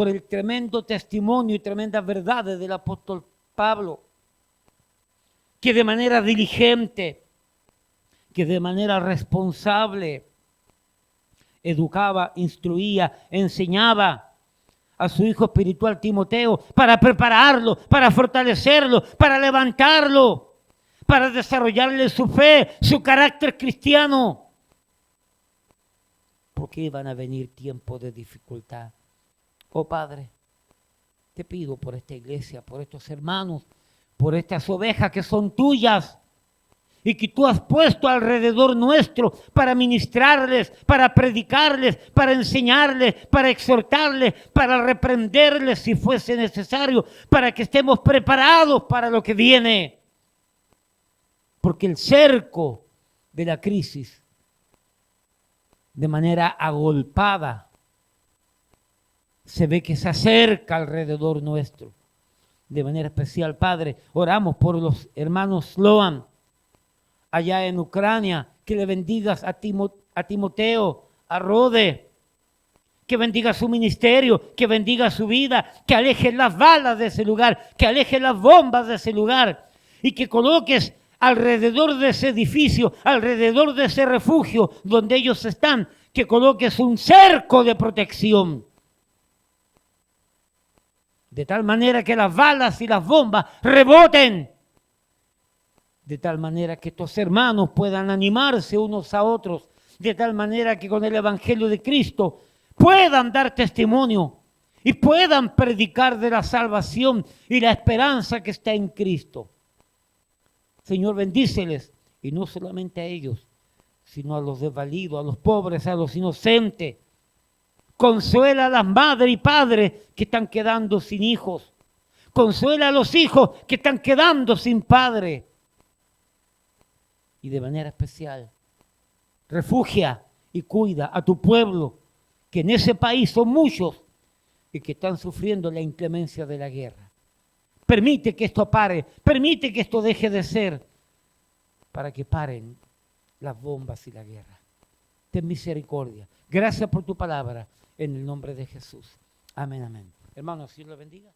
A: el tremendo testimonio y tremendas verdades del apóstol Pablo, que de manera diligente, que de manera responsable, educaba, instruía, enseñaba a su hijo espiritual Timoteo para prepararlo, para fortalecerlo, para levantarlo, para desarrollarle su fe, su carácter cristiano. Porque iban a venir tiempos de dificultad. Oh Padre, te pido por esta iglesia, por estos hermanos, por estas ovejas que son tuyas y que tú has puesto alrededor nuestro para ministrarles, para predicarles, para enseñarles, para exhortarles, para reprenderles si fuese necesario, para que estemos preparados para lo que viene. Porque el cerco de la crisis, de manera agolpada, se ve que se acerca alrededor nuestro. De manera especial, Padre, oramos por los hermanos Sloan allá en Ucrania, que le bendigas a Timoteo, a Rode, que bendiga su ministerio, que bendiga su vida, que aleje las balas de ese lugar, que aleje las bombas de ese lugar y que coloques alrededor de ese edificio, alrededor de ese refugio donde ellos están, que coloques un cerco de protección. De tal manera que las balas y las bombas reboten. De tal manera que estos hermanos puedan animarse unos a otros. De tal manera que con el Evangelio de Cristo puedan dar testimonio y puedan predicar de la salvación y la esperanza que está en Cristo. Señor, bendíceles, y no solamente a ellos, sino a los desvalidos, a los pobres, a los inocentes. Consuela a las madres y padres que están quedando sin hijos. Consuela a los hijos que están quedando sin padre. Y de manera especial, refugia y cuida a tu pueblo, que en ese país son muchos y que están sufriendo la inclemencia de la guerra. Permite que esto pare, permite que esto deje de ser, para que paren las bombas y la guerra. Ten misericordia. Gracias por tu palabra, en el nombre de Jesús. Amén, amén. Hermanos, Dios los bendiga.